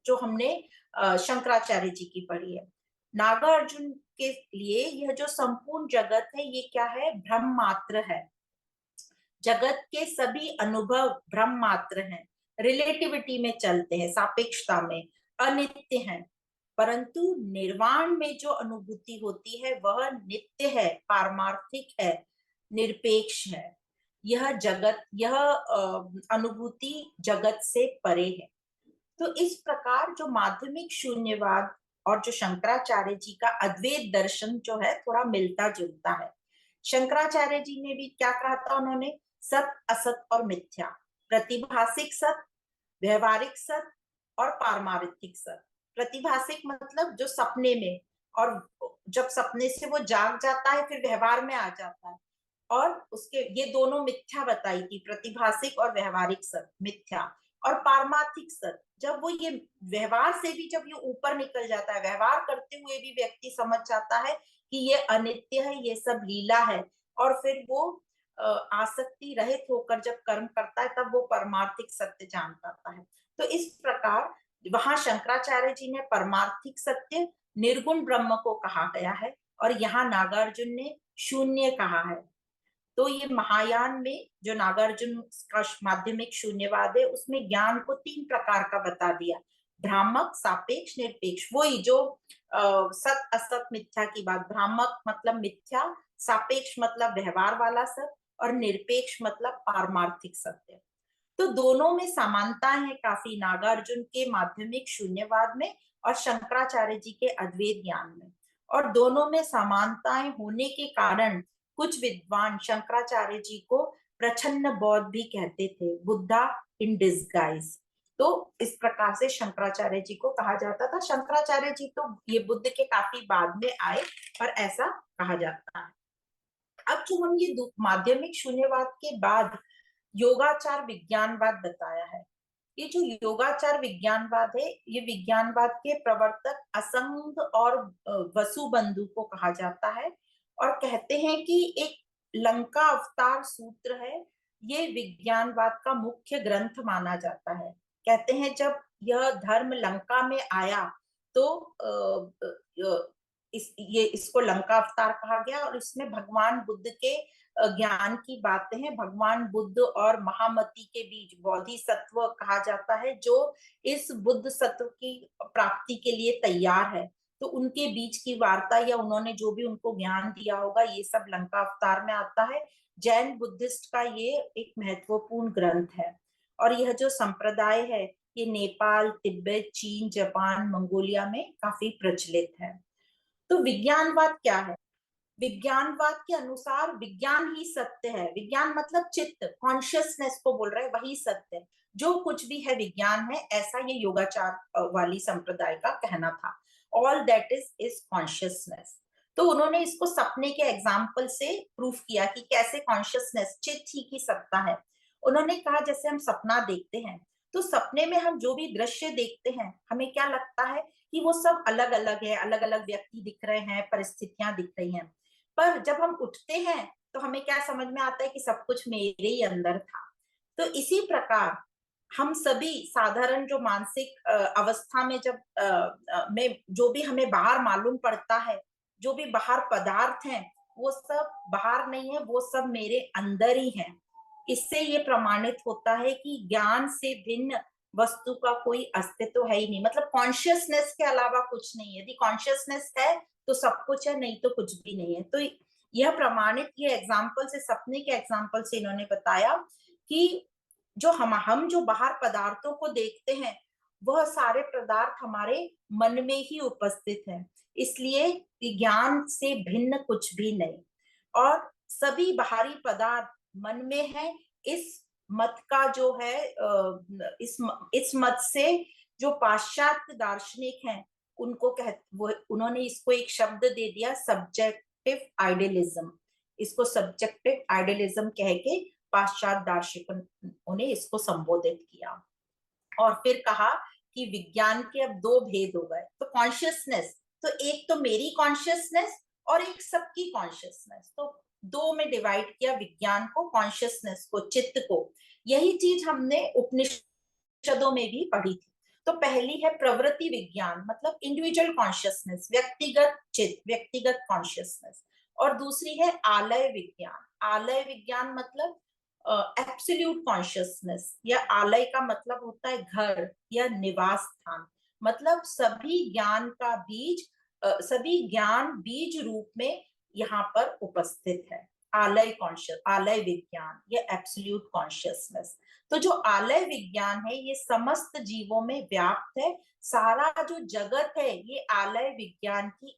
जो हमने शंकराचार्य जी की पढ़ी है। नागार्जुन के लिए यह जो संपूर्ण जगत है ये क्या है, भ्रम मात्र है। जगत के सभी अनुभव भ्रम मात्र हैं, रिलेटिविटी में चलते हैं, सापेक्षता में, अनित्य हैं। परंतु निर्वाण में जो अनुभूति होती है वह नित्य है, पारमार्थिक है, निरपेक्ष है। यह अनुभूति जगत से परे है। तो इस प्रकार जो माध्यमिक शून्यवाद और जो शंकराचार्य जी का अद्वैत दर्शन जो है थोड़ा मिलता जुलता है। शंकराचार्य जी ने भी क्या कहा था, उन्होंने सत, असत और मिथ्या, प्रतिभासिक सत, व्यवहारिक सत्य और पारमार्थिक सत्य। प्रतिभासिक मतलब जो सपने में, और जब सपने से वो जाग जाता है फिर व्यवहार में आ जाता है, और उसके ये दोनों मिथ्या बताई थी, प्रतिभासिक और व्यवहारिक सत्य मिथ्या। और पारमार्थिक सत्य, जब वो ये व्यवहार से भी जब ये ऊपर निकल जाता है, व्यवहार करते हुए भी व्यक्ति समझ जाता है कि ये अनित्य है, ये सब लीला है, और फिर वो आसक्ति रहित होकर जब कर्म करता है तब वो परमार्थिक सत्य जान पाता है। तो इस प्रकार वहां शंकराचार्य जी ने परमार्थिक सत्य निर्गुण ब्रह्म को कहा गया है, और यहाँ नागार्जुन ने शून्य कहा है। तो ये महायान में जो नागार्जुन का माध्यमिक शून्यवाद है, उसमें ज्ञान को 3 प्रकार का बता दिया, भ्रामक, सापेक्ष, निरपेक्ष। वही जो सत असत मिथ्या की बात, भ्रामक मतलब मिथ्या, सापेक्ष मतलब व्यवहार वाला सत्य, और निरपेक्ष मतलब पारमार्थिक सत्य। तो दोनों में समानताएं हैं काफी, नागार्जुन के माध्यमिक शून्यवाद में और शंकराचार्य जी के अद्वैत ज्ञान में। और दोनों में समानताएं होने के कारण कुछ विद्वान शंकराचार्य जी को प्रछन्न बौद्ध भी कहते थे, बुद्धा इन डिस्गाइज। तो इस प्रकार से शंकराचार्य जी को कहा जाता था। शंकराचार्य जी तो ये बुद्ध के काफी बाद में आए, पर ऐसा कहा जाता है। अब जो हम ये माध्यमिक शून्यवाद के बाद योगाचार विज्ञानवाद बताया है, ये जो योगाचार विज्ञानवाद है, ये विज्ञानवाद के प्रवर्तक असंग और वसुबंधु को कहा जाता है, और कहते हैं कि एक लंका अवतार सूत्र है, ये विज्ञानवाद का मुख्य ग्रंथ माना जाता है। कहते हैं जब यह धर्म लंका में आया तो इसको लंका अवतार कहा गया, और इसमें भगवान बुद्ध के ज्ञान की बातें हैं। भगवान बुद्ध और महामती के बीच बोधिसत्व कहा जाता है, जो इस बुद्ध सत्व की प्राप्ति के लिए तैयार है। तो उनके बीच की वार्ता या उन्होंने जो भी उनको ज्ञान दिया होगा, ये सब लंका अवतार में आता है। जैन बुद्धिस्ट का ये एक महत्वपूर्ण ग्रंथ है, और यह जो संप्रदाय है ये नेपाल, तिब्बत, चीन, जापान, मंगोलिया में काफी प्रचलित है। तो विज्ञानवाद क्या है? विज्ञानवाद के अनुसार विज्ञान ही सत्य है। विज्ञान मतलब चित्त, कॉन्शियसनेस को बोल रहे हैं, वही सत्य है। जो कुछ भी है विज्ञान है, ऐसा ये योगाचार वाली संप्रदाय का कहना था। All that is consciousness. तो उन्होंने इसको सपने के एग्जाम्पल से प्रूफ किया कि कैसे कॉन्शियसनेस चित्त ही की सत्ता है। उन्होंने कहा जैसे हम सपना देखते हैं, तो सपने में हम जो भी दृश्य देखते हैं, हमें क्या लगता है कि वो सब अलग अलग है, अलग अलग व्यक्ति दिख रहे हैं, परिस्थितियां दिख रही हैं। पर जब हम उठते हैं तो हमें क्या समझ में आता है कि सब कुछ मेरे ही अंदर था। तो इसी प्रकार हम सभी साधारण जो मानसिक अवस्था में जब में जो भी हमें बाहर मालूम पड़ता है, जो भी बाहर पदार्थ हैं, वो सब बाहर नहीं है, वो सब मेरे अंदर ही है। इससे ये प्रमाणित होता है कि ज्ञान से भिन्न वस्तु का कोई अस्तित्व है ही नहीं, मतलब कॉन्शियसनेस के अलावा कुछ नहीं है। यदि कॉन्शियसनेस है तो सब कुछ है, नहीं तो कुछ भी नहीं है। तो यह प्रमाणित, ये एग्जाम्पल से, सपने के एग्जाम्पल से इन्होंने बताया कि जो हम जो बाहर पदार्थों को देखते हैं, वह सारे पदार्थ हमारे मन में ही उपस्थित है। इसलिए ज्ञान से भिन्न कुछ भी नहीं, और सभी बाहरी पदार्थ मन में है। इस मत का जो है इस मत से जो पाश्चात्य दार्शनिक हैं, उनको वो उन्होंने इसको एक शब्द दे दिया, सब्जेक्टिव आइडियलिज्म। इसको सब्जेक्टिव आइडियलिज्म कह के पाश्चात्य दार्शनिकों ने इसको संबोधित किया। और फिर कहा कि विज्ञान के अब 2 भेद हो गए। तो कॉन्शियसनेस, तो एक तो मेरी कॉन्शियसनेस और एक सबकी कॉन्शियसनेस, तो 2 में डिवाइड किया विज्ञान को, कॉन्शियसनेस को, चित्त को। यही चीज हमने उपनिषदों में भी पढ़ी थी। तो पहली है प्रवृत्ति विज्ञान, मतलब इंडिविजुअल कॉन्शियसनेस, व्यक्तिगत चित्त, व्यक्तिगत कॉन्शियसनेस। और दूसरी है आलय विज्ञान। आलय विज्ञान मतलब एब्सोल्यूट कॉन्शियसनेस, या आलय का मतलब होता है घर या निवास स्थान। मतलब सभी ज्ञान का बीज, सभी ज्ञान बीज रूप में यहाँ पर उपस्थित है। आलय कॉन्शियस, आलय विज्ञान, ये एब्सोल्यूट कॉन्शियसनेस। तो जो आलय विज्ञान है ये समस्त जीवों में व्याप्त है। सारा जो जगत है ये आलय विज्ञान की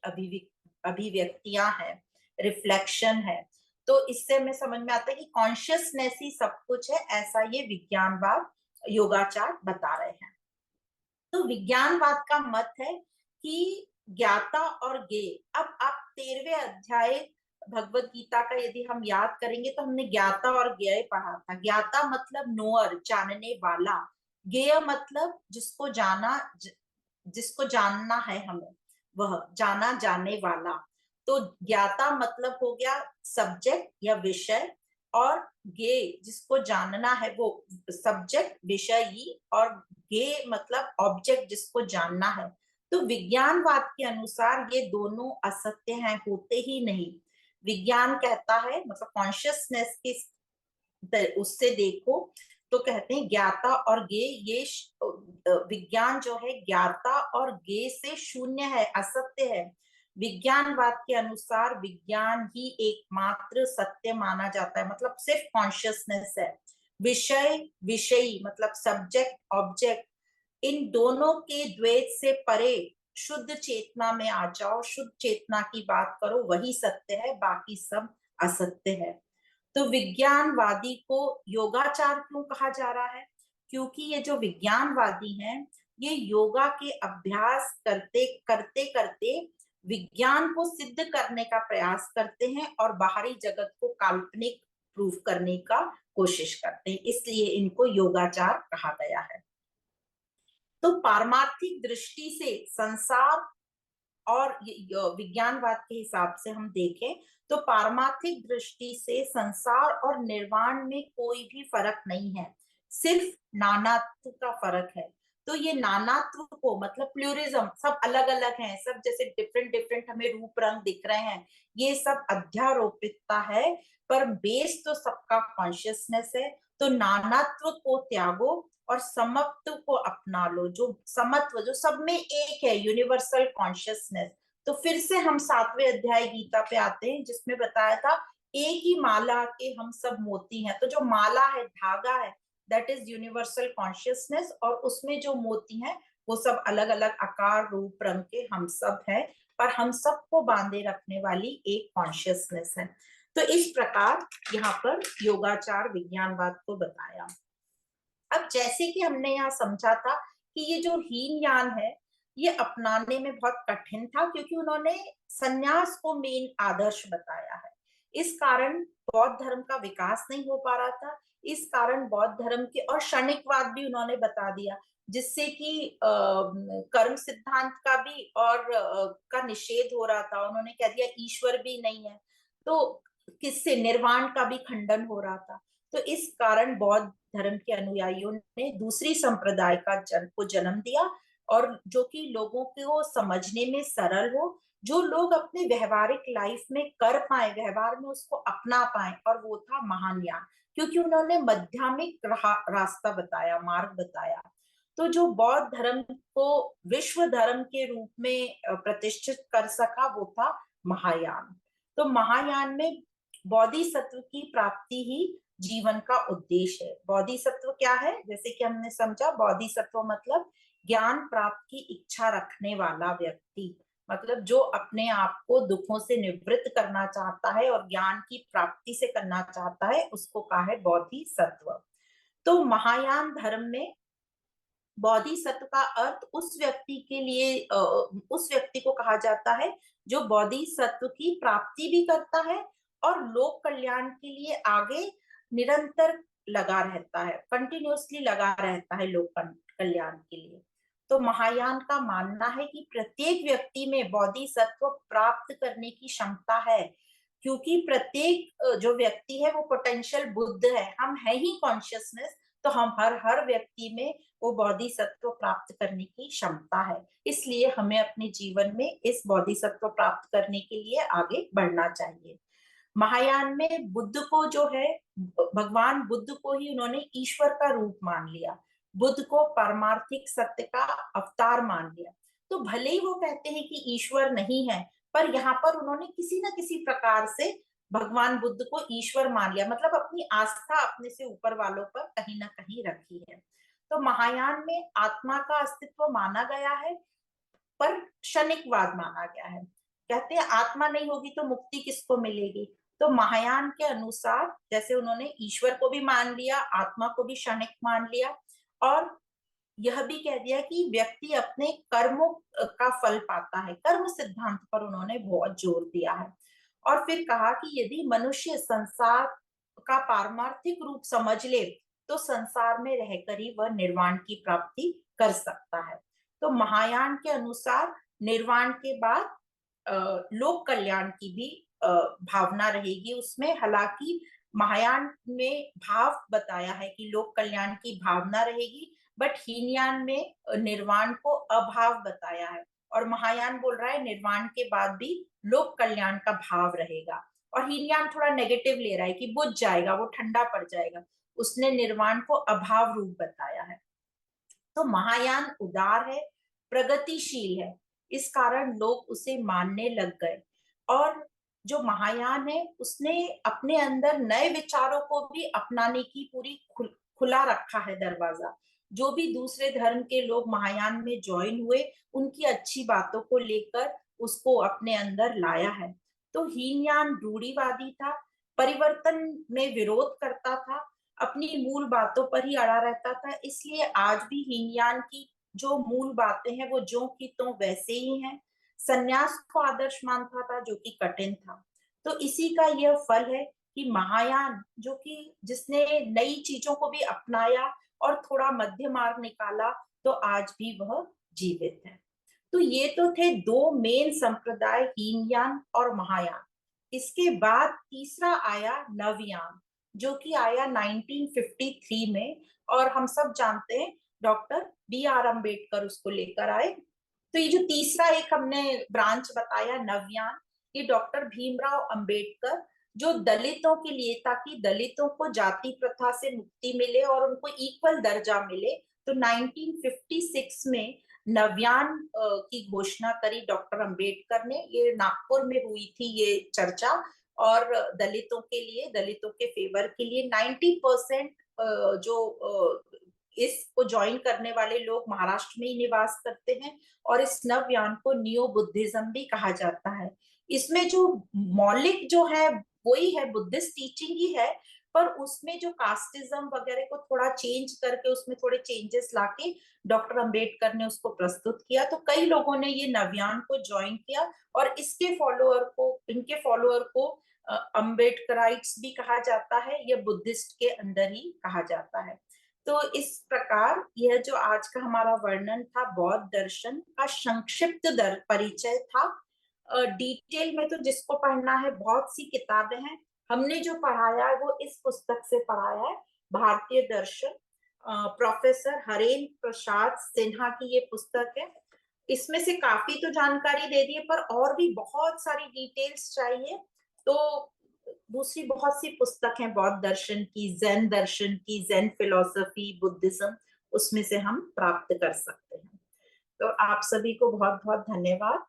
अभिव्यक्तियां हैं, रिफ्लेक्शन है। तो इससे हमें समझ में आता है कि कॉन्शियसनेस ही सब कुछ है, ऐसा ये विज्ञानवाद योगाचार बता रहे हैं। तो विज्ञानवाद का मत है कि ज्ञाता और ज्ञेय, अब आप 13वें अध्याय भगवत गीता का यदि हम याद करेंगे तो हमने ज्ञाता और ज्ञेय पढ़ा था। ज्ञाता मतलब नोअर, जानने वाला। ज्ञेय मतलब जिसको जिसको जानना है हमें, वह जाना जाने वाला। तो ज्ञाता मतलब हो गया सब्जेक्ट या विषय, और ज्ञेय जिसको जानना है वो सब्जेक्ट विषयी, और ज्ञेय मतलब ऑब्जेक्ट जिसको जानना है। तो विज्ञानवाद के अनुसार ये दोनों असत्य हैं, होते ही नहीं। विज्ञान कहता है, मतलब कॉन्शियसनेस के उससे देखो तो कहते हैं ज्ञाता और ज्ञेय, ये विज्ञान जो है ज्ञाता और ज्ञेय से शून्य है, असत्य है। विज्ञानवाद के अनुसार विज्ञान ही एकमात्र सत्य माना जाता है, मतलब सिर्फ कॉन्शियसनेस है। विषय विषयी मतलब सब्जेक्ट ऑब्जेक्ट, इन दोनों के द्वैत से परे शुद्ध चेतना में आ जाओ, शुद्ध चेतना की बात करो, वही सत्य है, बाकी सब असत्य है। तो विज्ञानवादी को योगाचार क्यों कहा जा रहा है? क्योंकि ये जो विज्ञानवादी हैं, ये योगा के अभ्यास करते करते करते विज्ञान को सिद्ध करने का प्रयास करते हैं और बाहरी जगत को काल्पनिक प्रूफ करने का कोशिश करते हैं, इसलिए इनको योगाचार कहा गया है। तो पारमार्थिक दृष्टि से संसार और विज्ञानवाद के हिसाब से हम देखें तो पारमार्थिक दृष्टि से संसार और निर्वाण में कोई भी फर्क नहीं है, सिर्फ नानात्व का फर्क है। तो ये नानात्व को मतलब प्लूरिज्म, सब अलग अलग हैं, सब जैसे डिफरेंट डिफरेंट हमें रूप रंग दिख रहे हैं, ये सब अध्यारोपितता है, पर बेस तो सबका कॉन्शियसनेस है। तो नानात्व को त्यागो और समत्व को अपना लो, जो समत्व जो सब में एक है, यूनिवर्सल कॉन्शियसनेस। तो फिर से हम 7वें अध्याय गीता पे आते हैं, जिसमें बताया था एक ही माला के हम सब मोती हैं। तो जो माला है, धागा है, दैट इज यूनिवर्सल कॉन्शियसनेस, और उसमें जो मोती हैं वो सब अलग अलग आकार रूप रंग के हम सब हैं, पर हम सबको बांधे रखने वाली एक कॉन्शियसनेस है। तो इस प्रकार यहाँ पर योगाचार विज्ञानवाद को बताया। अब जैसे कि हमने यहाँ समझा था कि ये जो हीनयान है, ये अपनाने में बहुत कठिन था, क्योंकि उन्होंने संन्यास को मेन आदर्श बताया है। इस कारण बौद्ध धर्म का विकास नहीं हो पा रहा था। इस कारण बौद्ध धर्म के, और क्षणिकवाद भी उन्होंने बता दिया, जिससे कि कर्म सिद्धांत का भी और का निषेध हो रहा था। उन्होंने कह दिया ईश्वर भी नहीं है, तो किससे निर्वाण का भी खंडन हो रहा था। तो इस कारण बौद्ध धर्म के अनुयायियों ने दूसरी संप्रदाय को जन्म दिया, और जो कि लोगों को समझने में सरल हो, जो लोग अपने व्यवहारिक लाइफ में कर पाए, व्यवहार में उसको अपना पाए, और वो था महायान, क्योंकि उन्होंने माध्यमिक रास्ता बताया, मार्ग बताया। तो जो बौद्ध धर्म को विश्व धर्म के रूप में प्रतिष्ठित कर सका वो था महायान। तो महायान में बोधिसत्व की प्राप्ति ही जीवन का उद्देश्य है। बोधिसत्व क्या है? जैसे कि हमने समझा, बोधिसत्व मतलब ज्ञान प्राप्त की इच्छा रखने वाला व्यक्ति, मतलब जो अपने आप को दुखों से निवृत्त करना चाहता है और ज्ञान की प्राप्ति से करना चाहता है, उसको कहा है बोधिसत्व। तो महायान धर्म में बोधिसत्व का अर्थ उस व्यक्ति के लिए उस व्यक्ति को कहा जाता है जो बोधिसत्व की प्राप्ति भी करता है और लोक कल्याण के लिए आगे निरंतर लगा रहता है, कंटिन्यूअसली लगा रहता है लोक कल्याण के लिए। तो महायान का मानना है कि प्रत्येक व्यक्ति में बोधिसत्व प्राप्त करने की क्षमता है, क्योंकि प्रत्येक जो व्यक्ति है वो पोटेंशियल बुद्ध है, हम है ही कॉन्शियसनेस। तो हम हर व्यक्ति में वो बोधिसत्व प्राप्त करने की क्षमता है, इसलिए हमें अपने जीवन में इस बोधिसत्व प्राप्त करने के लिए आगे बढ़ना चाहिए। महायान में बुद्ध को जो है, भगवान बुद्ध को ही उन्होंने ईश्वर का रूप मान लिया, बुद्ध को पारमार्थिक सत्य का अवतार मान लिया। तो भले ही वो कहते हैं कि ईश्वर नहीं है, पर यहाँ पर उन्होंने किसी न किसी प्रकार से भगवान बुद्ध को ईश्वर मान लिया, मतलब अपनी आस्था अपने से ऊपर वालों पर कहीं ना कहीं रखी है। तो महायान में आत्मा का अस्तित्व माना गया है, पर क्षणिकवाद माना गया है। कहते हैं आत्मा नहीं होगी तो मुक्ति किसको मिलेगी? तो महायान के अनुसार जैसे उन्होंने ईश्वर को भी मान लिया, आत्मा को भी क्षणिक मान लिया, और यह भी कह दिया कि व्यक्ति अपने कर्मों का फल पाता है। कर्म सिद्धांत पर उन्होंने बहुत जोर दिया है। और फिर कहा कि यदि मनुष्य संसार का पारमार्थिक रूप समझ ले तो संसार में रहकर ही वह निर्वाण की प्राप्ति कर सकता है। तो महायान के अनुसार निर्वाण के बाद लोक कल्याण की भी भावना रहेगी उसमें। हालांकि महायान में भाव बताया है कि लोक कल्याण की भावना रहेगी, बट हीनयान में निर्वाण को अभाव बताया है। और महायान बोल रहा है निर्वाण के बाद भी लोक कल्याण का भाव रहेगा। और हीनयान थोड़ा नेगेटिव ले रहा है कि बुझ जाएगा, वो ठंडा पड़ जाएगा। उसने निर्वाण को अभाव रूप बताया है। तो महायान उदार है, प्रगतिशील है, इस कारण लोग उसे मानने लग गए। और जो महायान है उसने अपने अंदर नए विचारों को भी अपनाने की पूरी खुला रखा है दरवाजा। जो भी दूसरे धर्म के लोग महायान में ज्वाइन हुए उनकी अच्छी बातों को लेकर उसको अपने अंदर लाया है। तो हीनयान रूढ़िवादी था, परिवर्तन में विरोध करता था, अपनी मूल बातों पर ही अड़ा रहता था। इसलिए आज भी हीनयान की जो मूल बातें हैं वो जो की तो वैसे ही हैं। संन्यास को आदर्श मानता था जो कि कठिन था। तो इसी का यह फल है कि महायान जो कि जिसने नई चीजों को भी अपनाया और थोड़ा मध्य मार्ग निकाला, तो आज भी वह जीवित है। तो ये तो थे दो मेन संप्रदाय, हीनयान और महायान। इसके बाद तीसरा आया नवयान, जो कि आया 1953 में। और हम सब जानते हैं डॉक्टर B.R. अम्बेडकर उसको लेकर आए। तो ये जो तीसरा एक हमने ब्रांच बताया नवयान, ये डॉक्टर भीमराव अंबेडकर जो दलितों के लिए, ताकि दलितों को जाति प्रथा से मुक्ति मिले और उनको इक्वल दर्जा मिले, तो 1956 में नवयान की घोषणा करी डॉक्टर अंबेडकर ने। ये नागपुर में हुई थी ये चर्चा। और दलितों के लिए, दलितों के फेवर के लिए 90% जो इसको ज्वाइन करने वाले लोग महाराष्ट्र में ही निवास करते हैं। और इस नवयान को नियो बुद्धिज्म भी कहा जाता है। इसमें जो मौलिक जो है वही है, बुद्धिस्ट टीचिंग ही है, पर उसमें जो कास्टिज्म वगैरह को थोड़ा चेंज करके उसमें थोड़े चेंजेस लाके डॉक्टर अंबेडकर ने उसको प्रस्तुत किया। तो कई लोगों ने ये नवयान को ज्वाइन किया और इनके फॉलोअर को अम्बेडकराइट्स भी कहा जाता है, या बुद्धिस्ट के अंदर ही कहा जाता है। तो इस प्रकार यह जो आज का हमारा वर्णन था बौद्ध दर्शन का संक्षिप्त परिचय था। डिटेल में तो जिसको पढ़ना है बहुत सी किताबें हैं। हमने जो पढ़ाया है वो इस पुस्तक से पढ़ाया है, भारतीय दर्शन। प्रोफेसर हरेंद्र प्रसाद सिन्हा की ये पुस्तक है। इसमें से काफी तो जानकारी दे दी है, पर और भी बहुत सारी डिटेल्स चाहिए तो दूसरी बहुत सी पुस्तक हैं बौद्ध दर्शन की, जैन फिलोसफी, बुद्धिज्म, उसमें से हम प्राप्त कर सकते हैं। तो आप सभी को बहुत बहुत धन्यवाद।